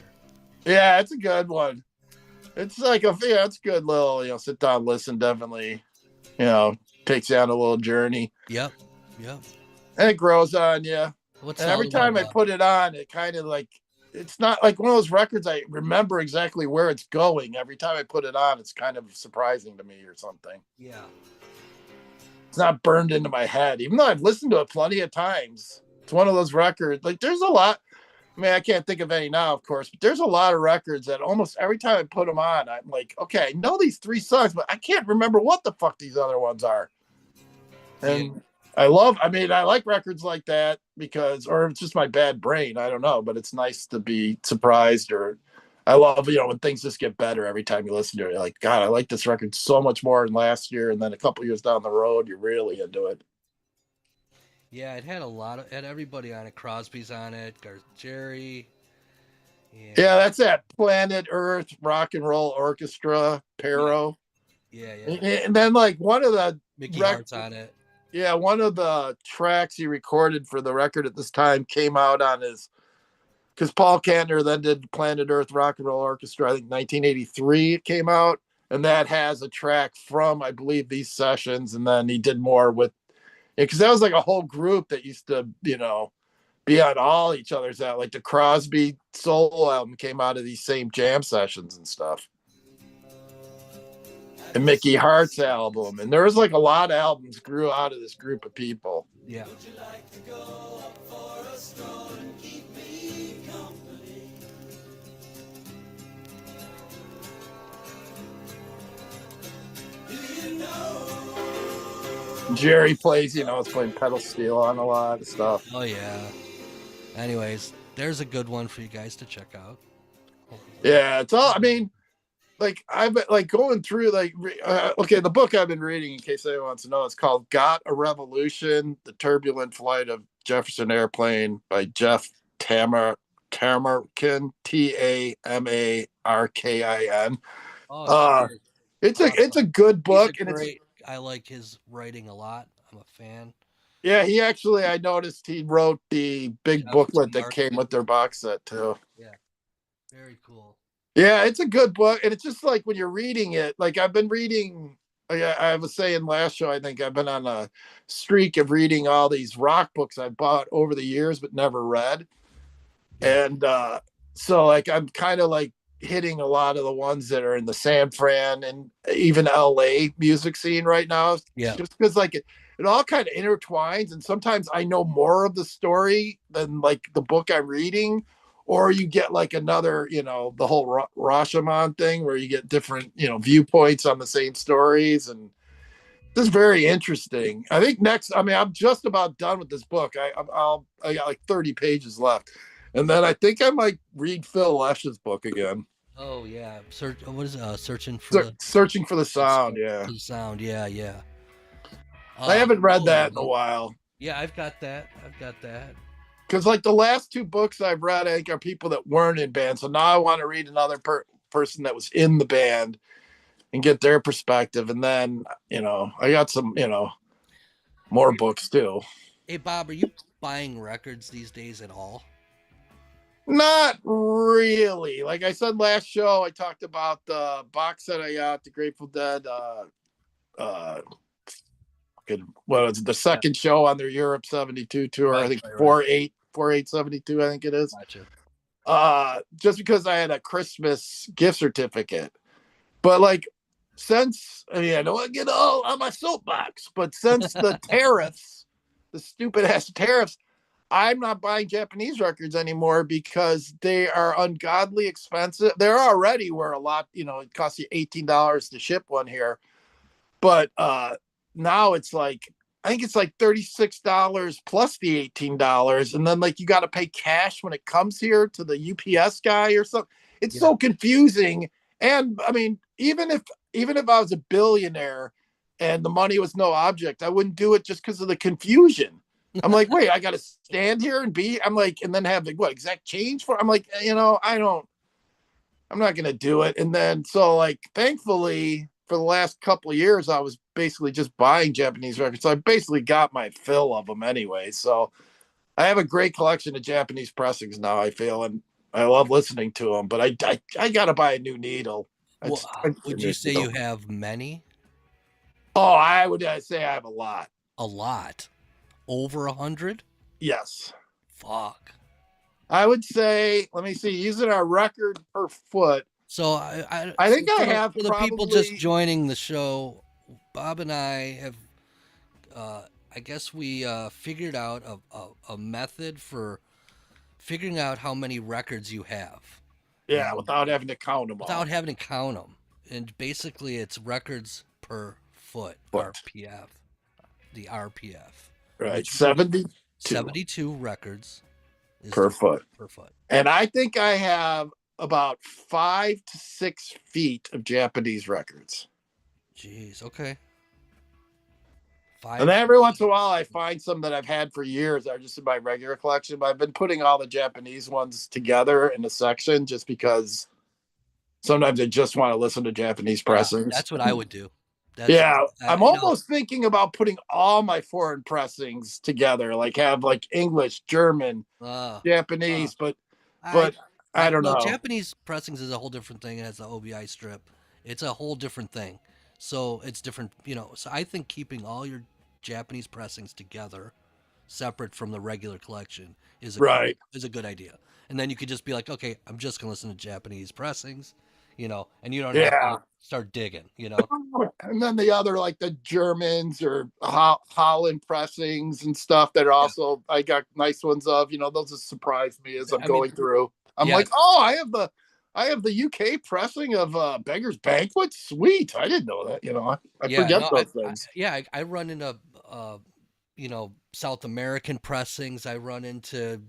Yeah, it's a good one. It's like it's a good little, sit down, listen, definitely, takes you on a little journey. Yep. And it grows on you. And every time I put it on, it kind of like, it's not like one of those records I remember exactly where it's going. Every time I put it on, it's kind of surprising to me or something. Yeah. It's not burned into my head, even though I've listened to it plenty of times. It's one of those records. Like there's a lot. I mean, I can't think of any now, of course, but there's a lot of records that almost every time I put them on, I'm like, okay, I know these 3 songs, but I can't remember what the fuck these other ones are. And I like records like that or it's just my bad brain. I don't know, but it's nice to be surprised, or I love, when things just get better every time you listen to it. You're like, God, I like this record so much more than last year. And then a couple years down the road, you're really into it. Yeah, it had had everybody on it. Crosby's on it, Jerry. Yeah, that's that Planet Earth Rock and Roll Orchestra, Pero. Yeah. And then like one of the Mickey Hart's on it. Yeah, one of the tracks he recorded for the record at this time came out on because Paul Kantner then did Planet Earth Rock and Roll Orchestra, I think 1983 it came out, and that has a track from, I believe, these sessions, and then he did more with, because that was like a whole group that used to, be on all each other's out, like the Crosby solo album came out of these same jam sessions and stuff. And Mickey Hart's album, and there was like a lot of albums grew out of this group of people. Yeah. Jerry plays, is playing pedal steel on a lot of stuff. Oh yeah. Anyways, there's a good one for you guys to check out. Yeah, it's all. I mean, like I've been like going through okay, the book I've been reading, in case anyone wants to know, it's called "Got a Revolution: The Turbulent Flight of Jefferson Airplane" by Jeff Tamarkin, Tamarkin. Oh, it's a good book, I like his writing a lot. I'm a fan. Yeah, I noticed he wrote the big booklet that came with their box set too. Yeah, very cool. Yeah, it's a good book, and it's just like when you're reading it, like I've been reading. I was saying last show, I think I've been on a streak of reading all these rock books I bought over the years but never read, and so like I'm kind of like hitting a lot of the ones that are in the San Fran and even LA music scene right now. Yeah, just because like it all kind of intertwines, and sometimes I know more of the story than like the book I'm reading. Or you get like another, the whole Rashomon thing where you get different, viewpoints on the same stories. And this is very interesting. I think next, I'm just about done with this book. I got like 30 pages left. And then I think I might read Phil Lesch's book again. Oh yeah. Searching for the Sound. Yeah. For the Sound. Yeah. I haven't read that in a while. Yeah, I've got that. Because like the last two books I've read, I think, are people that weren't in bands. So now I want to read another person that was in the band and get their perspective. And then, I got some, more books too. Hey, Bob, are you buying records these days at all? Not really. Like I said last show, I talked about the box set I got, the Grateful Dead. The second show on their Europe 72 tour. Right, I think 4872, I think it is. Gotcha. Just because I had a Christmas gift certificate. But like since I don't want to get all on my soapbox, but since the tariffs, the stupid ass tariffs, I'm not buying Japanese records anymore because they are ungodly expensive. They're already where a lot, it costs you $18 to ship one here. But now it's like, I think it's like $36 plus the $18. And then like, you got to pay cash when it comes here to the UPS guy or something. It's so confusing. And I mean, even if I was a billionaire and the money was no object, I wouldn't do it just because of the confusion. I'm like, wait, I got to stand here and and then have like exact change for, I'm like, I'm not going to do it. And then, so like, thankfully for the last couple of years, I was basically just buying Japanese records. So I basically got my fill of them anyway. So I have a great collection of Japanese pressings now, I feel, and I love listening to them, but I got to buy a new needle. Would you say you have many? Oh, I would say I have a lot. A lot? Over 100? Yes. Fuck. I would say, let me see, using our record per foot. So I think I have for the people just joining the show, Bob and I have, I guess we figured out a method for figuring out how many records you have. Yeah, without having to count them all. Without having to count them. And basically it's records per foot. RPF. The RPF. Right, 72 records per foot. And I think I have about 5 to 6 feet of Japanese records. Jeez, okay. And every once in a while I find some that I've had for years that are just in my regular collection, but I've been putting all the Japanese ones together in a section just because sometimes I just want to listen to Japanese pressings. That's what I would do. I'm almost thinking about putting all my foreign pressings together, like have like English, German, Japanese, but I don't know. Japanese pressings is a whole different thing. It has the OBI strip. It's a whole different thing. So it's different, so I think keeping all your Japanese pressings together, separate from the regular collection, is a good idea. And then you could just be like, okay, I'm just going to listen to Japanese pressings, and you don't have to start digging, And then the other, like the Germans or Holland pressings and stuff that are also, I got nice ones of, those have surprised me as I'm going through. I'm like, oh, I have the UK pressing of Beggar's Banquet. Sweet. I didn't know that, I forget those things. I run into South American pressings. I run into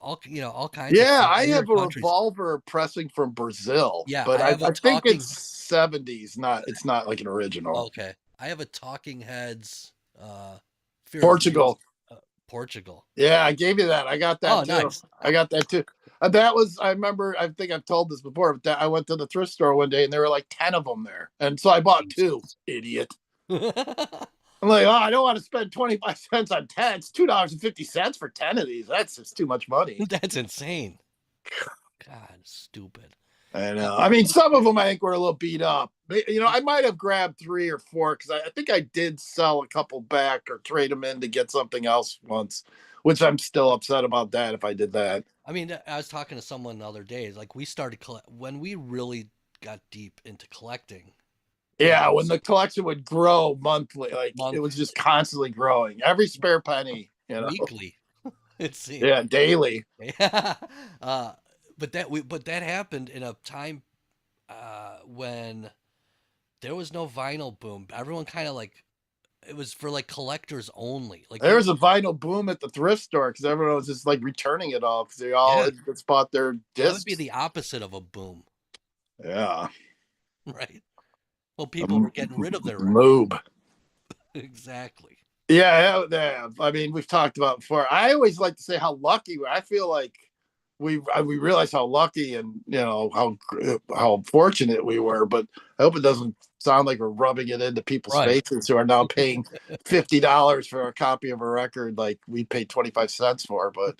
all kinds of Yeah, things. I have a countries. revolver pressing from Brazil. Yeah, but I have a think talking. it's 70s. It's not like an original. Okay, I have a Talking Heads. Portugal. Portugal. Yeah, I gave you that. I got that too. Nice. I got that too. That was, I remember, I think I've told this before, but that I went to the thrift store one day and there were like 10 of them there. And so I bought 2. Idiot. I'm like, I don't want to spend 25 cents on 10. It's $2.50 for 10 of these. That's just too much money. That's insane. God, stupid. I know. I mean, some of them I think were a little beat up. I might have grabbed 3 or 4 because I think I did sell a couple back or trade them in to get something else once, which I'm still upset about that if I did that. I mean, I was talking to someone the other day. Like we started when we really got deep into collecting. Yeah, when the collection would grow monthly, it was just constantly growing. Every spare penny, weekly. It seemed. Yeah, daily. But that happened in a time when there was no vinyl boom. Everyone kind of it was for collectors only. Like there was a vinyl boom at the thrift store because everyone was just returning it all because they all had just bought their discs. That would be the opposite of a boom. Yeah. Right. Well, people were getting rid of their lube. Exactly. Yeah. I mean, we've talked about before. I always like to say how lucky I feel like we realize how lucky and how fortunate we were. But I hope it doesn't sound like we're rubbing it into people's faces who are now paying $50 for a copy of a record like we paid 25 cents for. But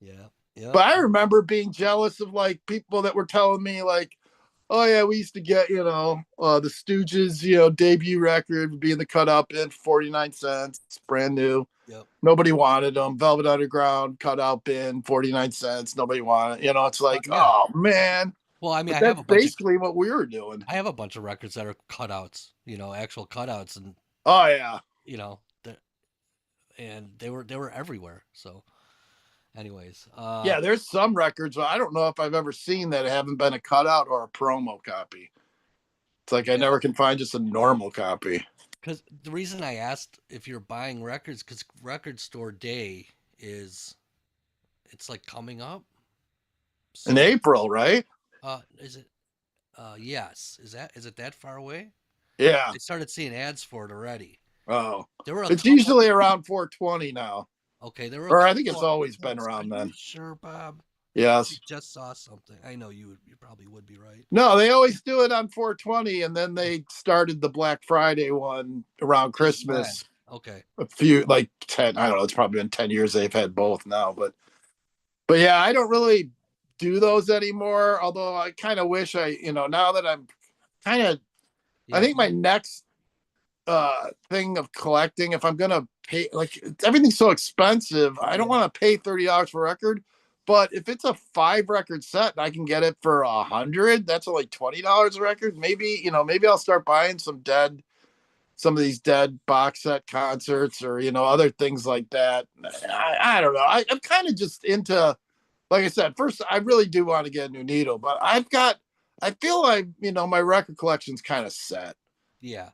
yeah. But I remember being jealous of people that were telling me oh yeah, we used to get, the Stooges, debut record would be in the cutout bin for 49 cents. It's brand new. Yep. Nobody wanted them. Velvet Underground cutout bin, 49 cents. Nobody wanted. It's oh man. Well, I mean, that's basically what we were doing. I have a bunch of records that are cutouts, actual cutouts, and oh yeah, and they were everywhere. So. Anyways, yeah, there's some records, but I don't know if I've ever seen that haven't been a cutout or a promo copy. It's I never can find just a normal copy. Because the reason I asked if you're buying records, because Record Store Day it's coming up in April, right? Is it? Yes. Is it that far away? Yeah. I started seeing ads for it already. Oh, it's usually around 420 now. Okay, or I think it's always been around then. Sure, Bob? Yes. I just saw something. I know you probably would be right. No, they always do it on 420, and then they started the Black Friday one around Christmas. Okay. A few 10. I don't know. It's probably been 10 years they've had both now, but yeah, I don't really do those anymore. Although I kind of wish now that I'm kind of, I think my next thing of collecting, if I'm gonna pay, everything's so expensive, I don't want to pay $30 for a record. But if it's a 5 record set and I can get it for $100, that's only $20 a record. Maybe I'll start buying some of these Dead box set concerts or other things like that. I don't know. I'm kind of just into, like I said, first I really do want to get a new needle, but I feel like my record collection's kind of set. Yeah.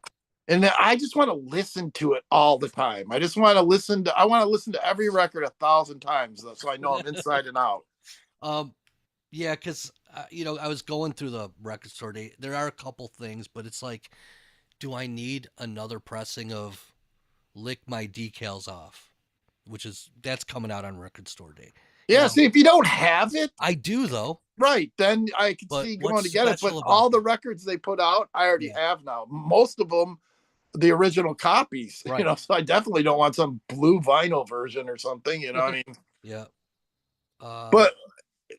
And I just want to listen to it all the time. I want to listen to every record 1,000 times so I know I'm inside and out. Yeah, because I was going through the Record Store Day. There are a couple things, but it's do I need another pressing of Lick My Decals Off, that's coming out on Record Store Day. Yeah, see, if you don't have it, I do though. Right, then I can see going to get it. But all the records they put out, I already have now. Most of them, the original copies. Right. So I definitely don't want some blue vinyl version or something. What I mean? Yeah. But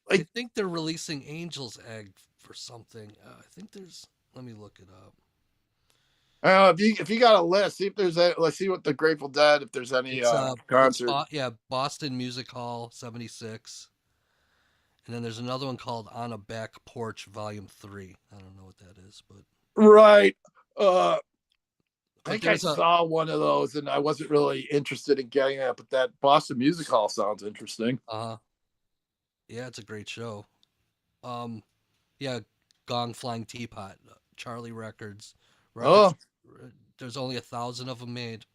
I think they're releasing Angel's Egg for something. I think there's. Let me look it up. If you got a list, see if there's let's see what the Grateful Dead, if there's any concert. Boston Music Hall 76. And then there's another one called On a Back Porch Volume 3. I don't know what that is, but right. I think I saw one of those and I wasn't really interested in getting it, but that Boston Music Hall sounds interesting. Yeah, it's a great show. Yeah, Gong Flying Teapot, Charlie Records. There's only 1,000 of them made.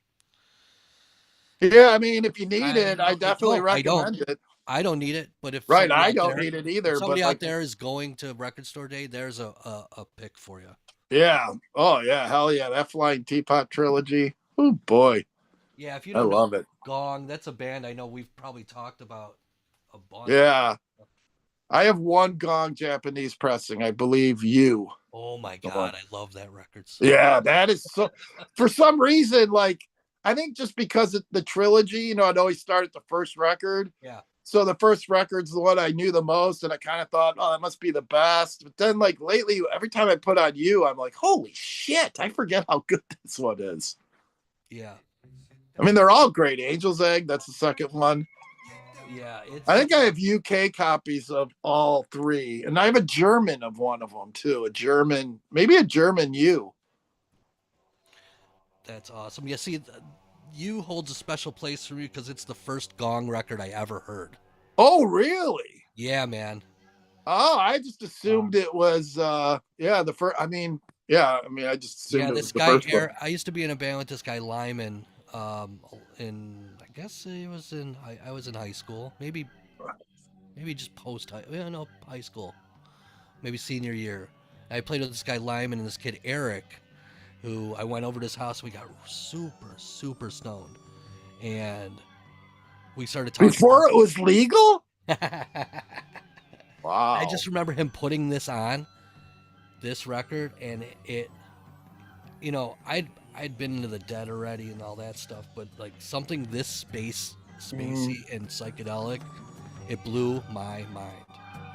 Yeah, I mean, if you need it, I definitely recommend it. I don't need it, but if right, I don't need it either. If somebody but out there is going to Record Store Day, there's a pick for you. Yeah. Oh yeah. Hell yeah. That Flying Teapot trilogy. Oh boy. Yeah. If you don't love it. Gong, that's a band I know we've probably talked about a bunch. Yeah. I have one Gong Japanese pressing. I believe you. Oh my God. I love that record. Yeah. That is so, for some reason, like, I think just because of the trilogy, you know, I'd always start at the first record. Yeah. So the first record's the one I knew the most, and I kind of thought, oh, that must be the best. But then, like, lately, every time I put on you, I'm like, holy shit, I forget how good this one is. Yeah. I mean, they're all great. Angel's Egg, that's the second one. Yeah. I think I have UK copies of all three, and I have a German of one of them, too. Maybe a German U. That's awesome. Yeah, see, U holds a special place for me because it's the first Gong record I ever heard. Oh, really? Yeah, man. Oh, I just assumed it was, the first. I just assumed it was the first one. I used to be in a band with this guy Lyman. I guess he was I was in high school, maybe just high school, maybe senior year. I played with this guy Lyman and this kid Eric, who I went over to his house. We got super, super stoned, and we started talking before it was legal. Wow! I just remember him putting this record, and it, you know, I'd been into the Dead already and all that stuff, but like something this spacey and psychedelic, it blew my mind.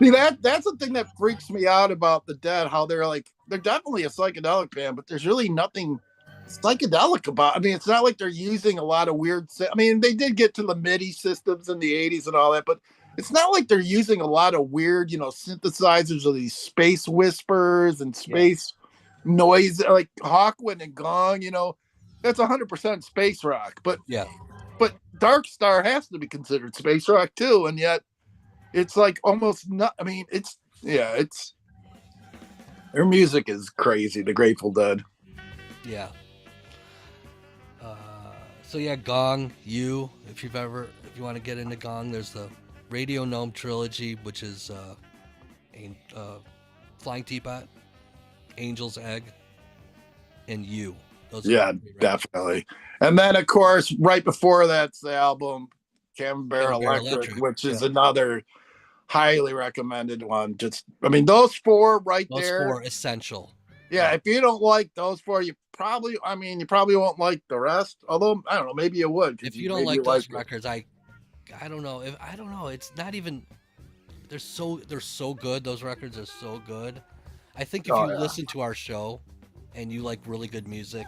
See, that's the thing that freaks me out about the Dead, how they're definitely a psychedelic band, but there's really nothing psychedelic about. I mean, it's not like they're using a lot of weird. I mean, they did get to the MIDI systems in the 80s and all that, but it's not like they're using a lot of weird, synthesizers or these space whispers and space noise, like Hawkwind and Gong. That's 100% space rock. But Dark Star has to be considered space rock too, and yet it's like almost not. I mean, it's their music is crazy. The Grateful Dead. Yeah. Gong, you. If you want to get into Gong, there's the Radio Gnome trilogy, which is Flying Teapot, Angel's Egg, and You. Definitely. And then, of course, right before that's the album Camembert Electric, which is another highly recommended one. Those four there. Those four essential. Yeah, if you don't like those four, you probably won't like the rest. Although I don't know, maybe you would. If you don't like those records, I don't know. It's not even. They're so good. Those records are so good. I think if you listen to our show, and you like really good music,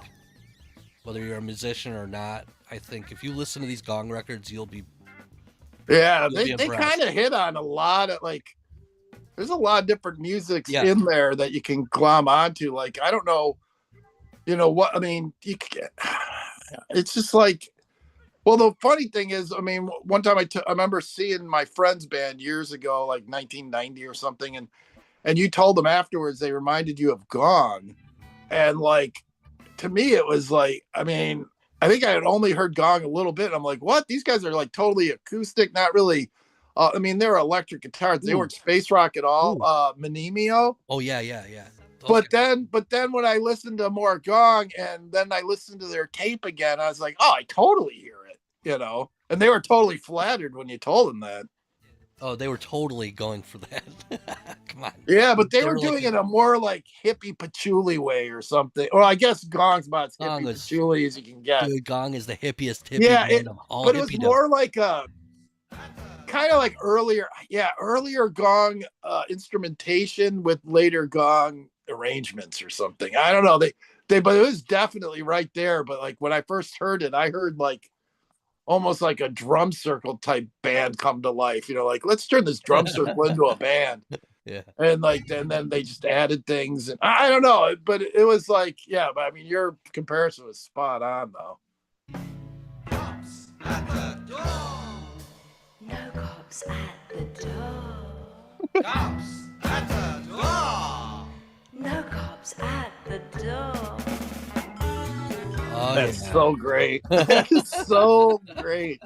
whether you're a musician or not, I think if you listen to these Gong records, you'll be. Yeah, they kind of hit on a lot of there's a lot of different music in there that you can glom onto. Like, I don't know, what I mean. It's just like, well, the funny thing is, I mean, one time I remember seeing my friend's band years ago, like 1990 or something, and you told them afterwards they reminded you of Gong, and like, to me it was like, I mean, I think I had only heard Gong a little bit. I'm like, what? These guys are like totally acoustic, not really. I mean, they were electric guitars. They weren't space rock at all. Minimio. Oh yeah. But then when I listened to more Gong, and then I listened to their tape again, I was like, oh, I totally hear it, And they were totally flattered when you told them that. Oh, they were totally going for that. Come on. Yeah, but they were doing it in a more like hippie patchouli way or something. Or I guess Gong's about as hippie patchouli as you can get. Dude, Gong is the hippiest hippie of all. But it was more like a kind of like earlier Gong instrumentation with later Gong arrangements or something. I don't know. But it was definitely right there. But like when I first heard it, I heard like almost like a drum circle type band come to life. Like, let's turn this drum circle into a band. Yeah. And then they just added things, and I don't know, but it was like, but I mean, your comparison was spot on though. Cops at the door. No cops at the door. Cops at the door. No cops at the door. That's so great. That is so great.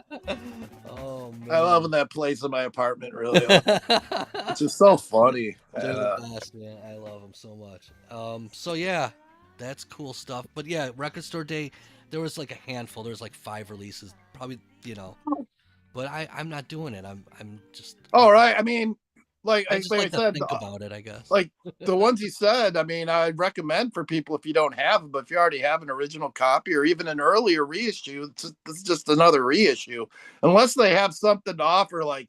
Oh man, I love when that plays in my apartment. Really, it's just so funny. They're the best, man. I love them so much. So yeah, that's cool stuff. But yeah, Record Store Day, there was like a handful. There was like 5 releases, probably, you know. But I'm not doing it. I'm just. All right. I mean, like I I just like to said, think about it, I guess. Like the ones you said, I mean, I'd recommend for people if you don't have them, but if you already have an original copy or even an earlier reissue, it's just another reissue. Unless they have something to offer, like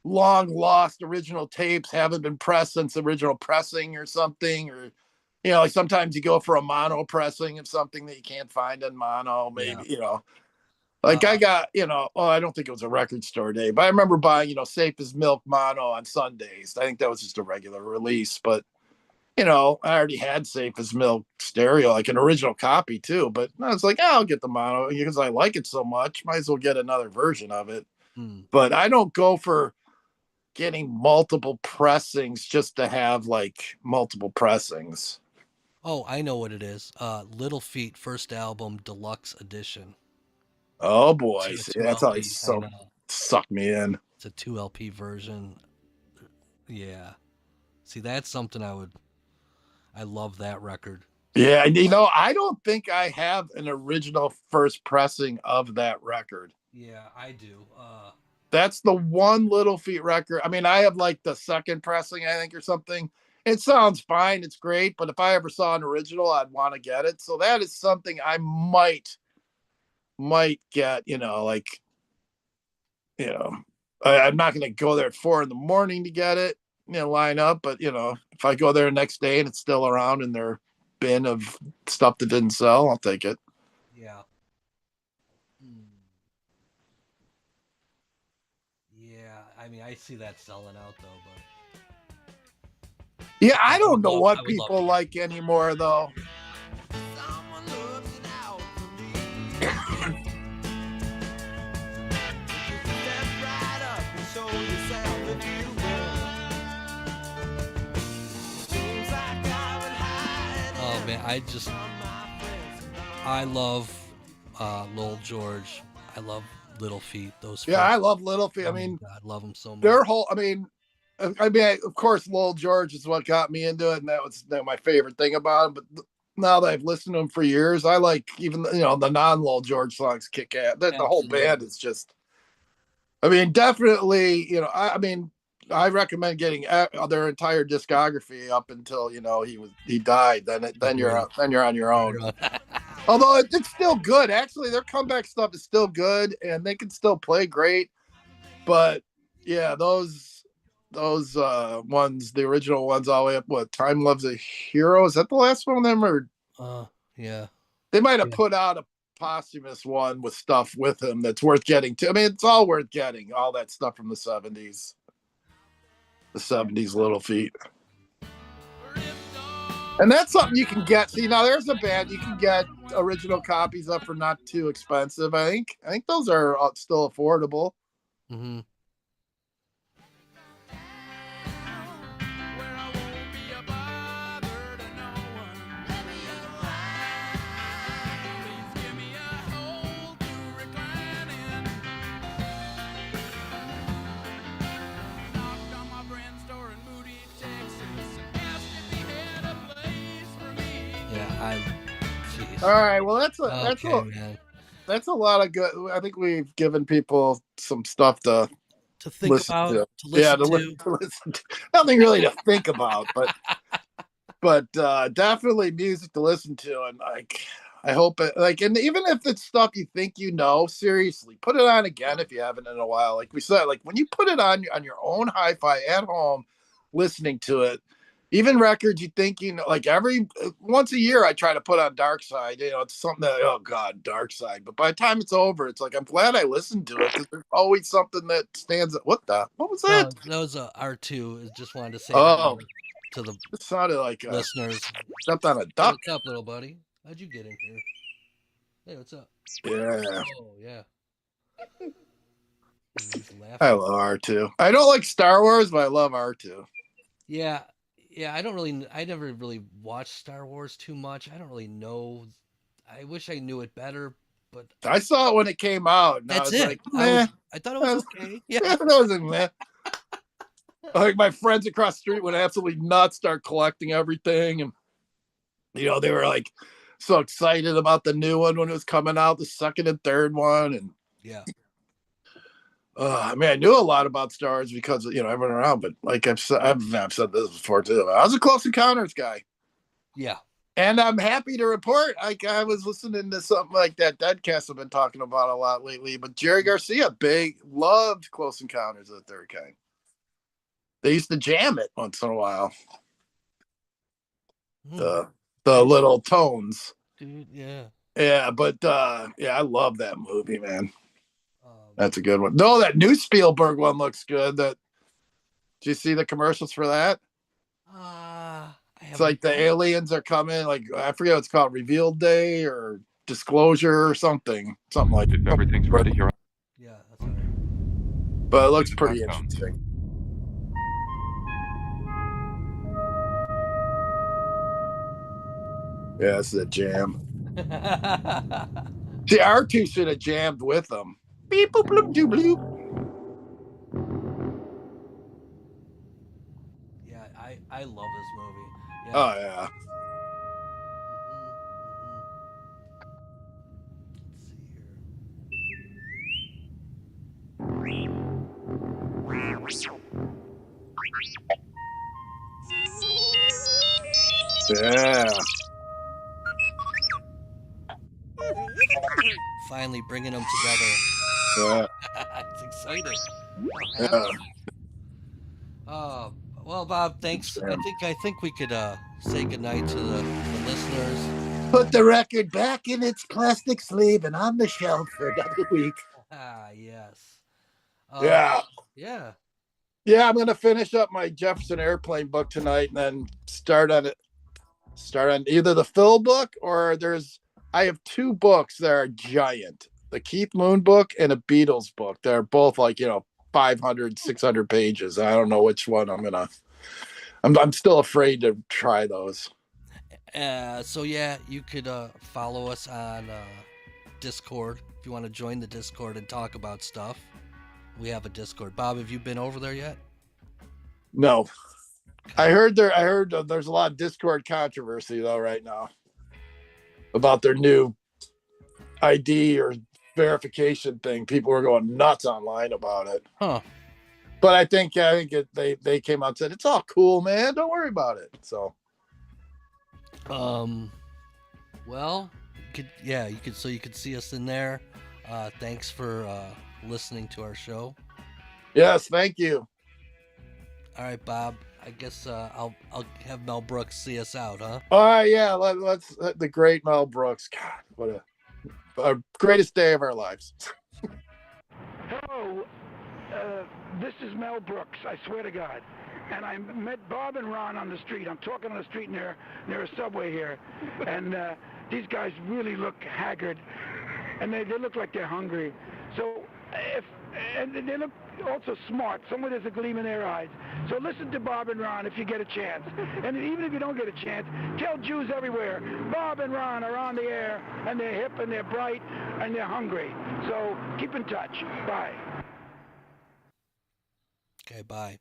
long lost original tapes haven't been pressed since original pressing or something, or like sometimes you go for a mono pressing of something that you can't find in mono, maybe, like I got, I don't think it was a Record Store Day, but I remember buying, Safe as Milk mono on Sundays. I think that was just a regular release, but I already had Safe as Milk stereo, like an original copy too. But I was like, I'll get the mono because I like it so much. Might as well get another version of it. But I don't go for getting multiple pressings just to have like multiple pressings. Oh, I know what it is. Little Feat first album deluxe edition. Oh boy, that's how he's so sucked me in. It's a 2 LP version. Yeah. See, that's something I love that record. Yeah, I don't think I have an original first pressing of that record. Yeah, I do. That's the one Little Feat record. I mean, I have like the second pressing, I think, or something. It sounds fine. It's great. But if I ever saw an original, I'd want to get it. So that is something I might get, I'm not going to go there at 4 a.m. to get it, line up. But, if I go there the next day and it's still around in their bin of stuff that didn't sell, I'll take it. Yeah. Yeah. I mean, I see that selling out though, but. Yeah. I don't know what people like anymore though. Oh man, I love Lowell George. I love Little Feat. I love Little Feat. I mean, I love them so much. Their whole, I mean, of course, Lowell George is what got me into it, and that was my favorite thing about him. But now that I've listened to him for years, I like even the non-Lowell George songs kick ass. The whole band is just, I mean, definitely, I recommend getting their entire discography up until he died. Then you're on your own. Although it's still good. Actually, their comeback stuff is still good, and they can still play great. But yeah, those ones, the original ones, all the way up. What, Time Loves a Hero? Is that the last one of them? Or yeah, they might have put out a posthumous one with stuff with him that's worth getting to. I mean, it's all worth getting. All that stuff from the 70s. The 70s Little Feat. And that's something you can get. See, now there's a band you can get original copies of for not too expensive. I think those are still affordable. Mm-hmm. All right, well that's a lot of good. I think we've given people some stuff to think about, to listen to. Nothing really to think about, but definitely music to listen to, and I hope it, and even if it's stuff you think seriously, put it on again if you haven't in a while. Like we said, like when you put it on your own hi-fi at home, listening to it. Even records you think like every once a year I try to put on Dark Side. It's something that, oh God, Dark Side. But by the time it's over, it's like I'm glad I listened to it because there's always something that stands out. What was that? That was R2. Just wanted to say to the it sounded like listeners. Stepped on a duck. What's up, little buddy? How'd you get in here? Hey, what's up? Yeah. Oh yeah. I love R2. I don't like Star Wars, but I love R2. Yeah, I never really watched Star Wars too much. I don't really know. I wish I knew it better, but I saw it when it came out. And that's I was it. like, I thought it was okay. Yeah, that wasn't meh. Like my friends across the street went absolutely nuts, start collecting everything, and they were like so excited about the new one when it was coming out, the second and third one, and yeah. I mean, I knew a lot about Star Wars because everyone around, but like I've said this before too. I was a Close Encounters guy. Yeah. And I'm happy to report, I was listening to something like that Deadcast I've been talking about a lot lately, but Jerry Garcia loved Close Encounters of the Third Kind. They used to jam it once in a while. The little tones. Dude, yeah. Yeah, but I love that movie, man. That's a good one. No, that new Spielberg one looks good. Did you see the commercials for that? It's like the aliens are coming, like I forget what it's called, Reveal Day or Disclosure or something like that. If everything's ready here. Yeah, that's all right. But it looks pretty interesting. Yeah, this is a jam. See, R2 should have jammed with them. Beep boop bloop doo bloop. Yeah, I love this movie. Yeah. Oh yeah. Yeah. Finally bringing them together. Yeah. It's exciting. Yeah. Well, Bob, thanks. I think we could say goodnight to the listeners. Put the record back in its plastic sleeve and on the shelf for another week. Yes. Yeah. Yeah. Yeah, I'm gonna finish up my Jefferson Airplane book tonight and then start on either the Phil book or I have two books that are giant. The Keith Moon book and a Beatles book. They're both like, 500, 600 pages. I don't know which one I'm still afraid to try those. So yeah, you could follow us on Discord if you want to join the Discord and talk about stuff. We have a Discord. Bob, have you been over there yet? No. I heard there's a lot of Discord controversy though right now about their new ID or verification thing. People were going nuts online about it. Huh. But I think they came out and said it's all cool, man. Don't worry about it. So well, you could see us in there. Thanks for listening to our show. Yes, thank you. All right, Bob. I guess I'll have Mel Brooks see us out, huh? All right, yeah. Let's the great Mel Brooks. God, what a greatest day of our lives. Hello, this is Mel Brooks. I swear to God. And I met Bob and Ron on the street. I'm talking on the street near a subway here, and these guys really look haggard, and they look like they're hungry. So and they look also smart. Somewhere there's a gleam in their eyes. So listen to Bob and Ron if you get a chance. And even if you don't get a chance, tell Jews everywhere, Bob and Ron are on the air, and they're hip, and they're bright, and they're hungry. So keep in touch. Bye. Okay, bye.